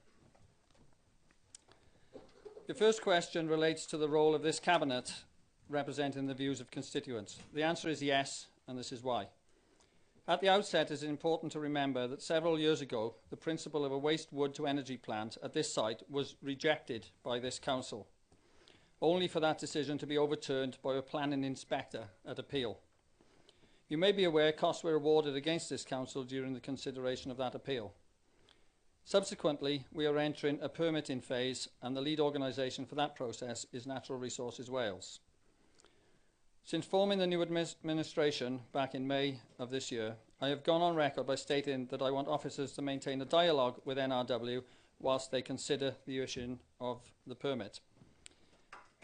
The first question relates to the role of this Cabinet representing the views of constituents. The answer is yes, and this is why. At the outset, it is important to remember that several years ago, the principle of a waste wood to energy plant at this site was rejected by this Council, only for that decision to be overturned by a planning inspector at appeal. You may be aware costs were awarded against this Council during the consideration of that appeal. Subsequently, we are entering a permitting phase, and the lead organisation for that process is Natural Resources Wales. Since forming the new administration back in May of this year, I have gone on record by stating that I want officers to maintain a dialogue with NRW whilst they consider the issuing of the permit.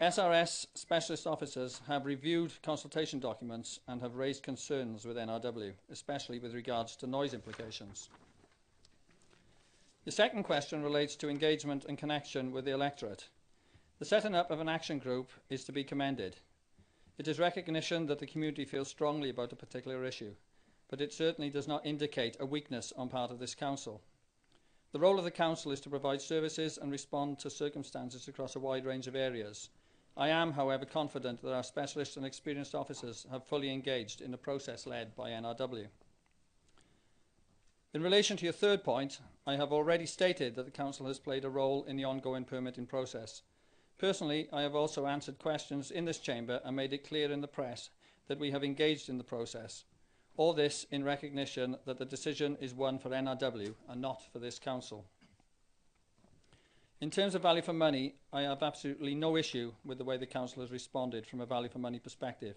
SRS specialist officers have reviewed consultation documents and have raised concerns with NRW, especially with regards to noise implications. The second question relates to engagement and connection with the electorate. The setting up of an action group is to be commended. It is recognition that the community feels strongly about a particular issue, but it certainly does not indicate a weakness on part of this Council. The role of the Council is to provide services and respond to circumstances across a wide range of areas. I am, however, confident that our specialist and experienced officers have fully engaged in the process led by NRW. In relation to your third point, I have already stated that the Council has played a role in the ongoing permitting process. Personally, I have also answered questions in this chamber and made it clear in the press that we have engaged in the process. All this in recognition that the decision is one for NRW and not for this Council. In terms of value for money, I have absolutely no issue with the way the Council has responded from a value for money perspective.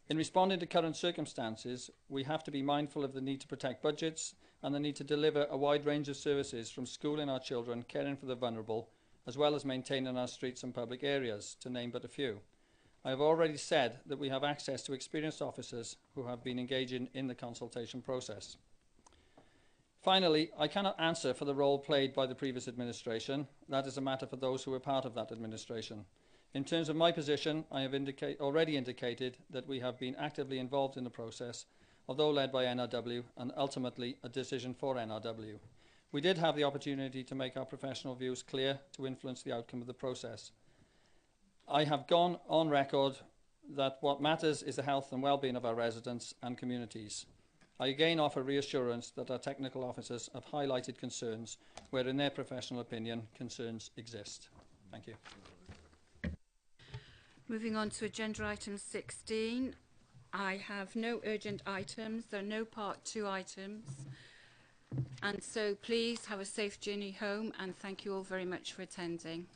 In responding to current circumstances, we have to be mindful of the need to protect budgets and the need to deliver a wide range of services, from schooling our children, caring for the vulnerable, as well as maintaining our streets and public areas, to name but a few. I have already said that we have access to experienced officers who have been engaging in the consultation process. Finally, I cannot answer for the role played by the previous administration. That is a matter for those who were part of that administration. In terms of my position, I have already indicated that we have been actively involved in the process, although led by NRW, and ultimately a decision for NRW. We did have the opportunity to make our professional views clear to influence the outcome of the process. I have gone on record that what matters is the health and well-being of our residents and communities. I again offer reassurance that our technical officers have highlighted concerns where, in their professional opinion, concerns exist. Thank you. Moving on to agenda item 16. I have no urgent items. There are no part 2 items. And so please have a safe journey home, and thank you all very much for attending.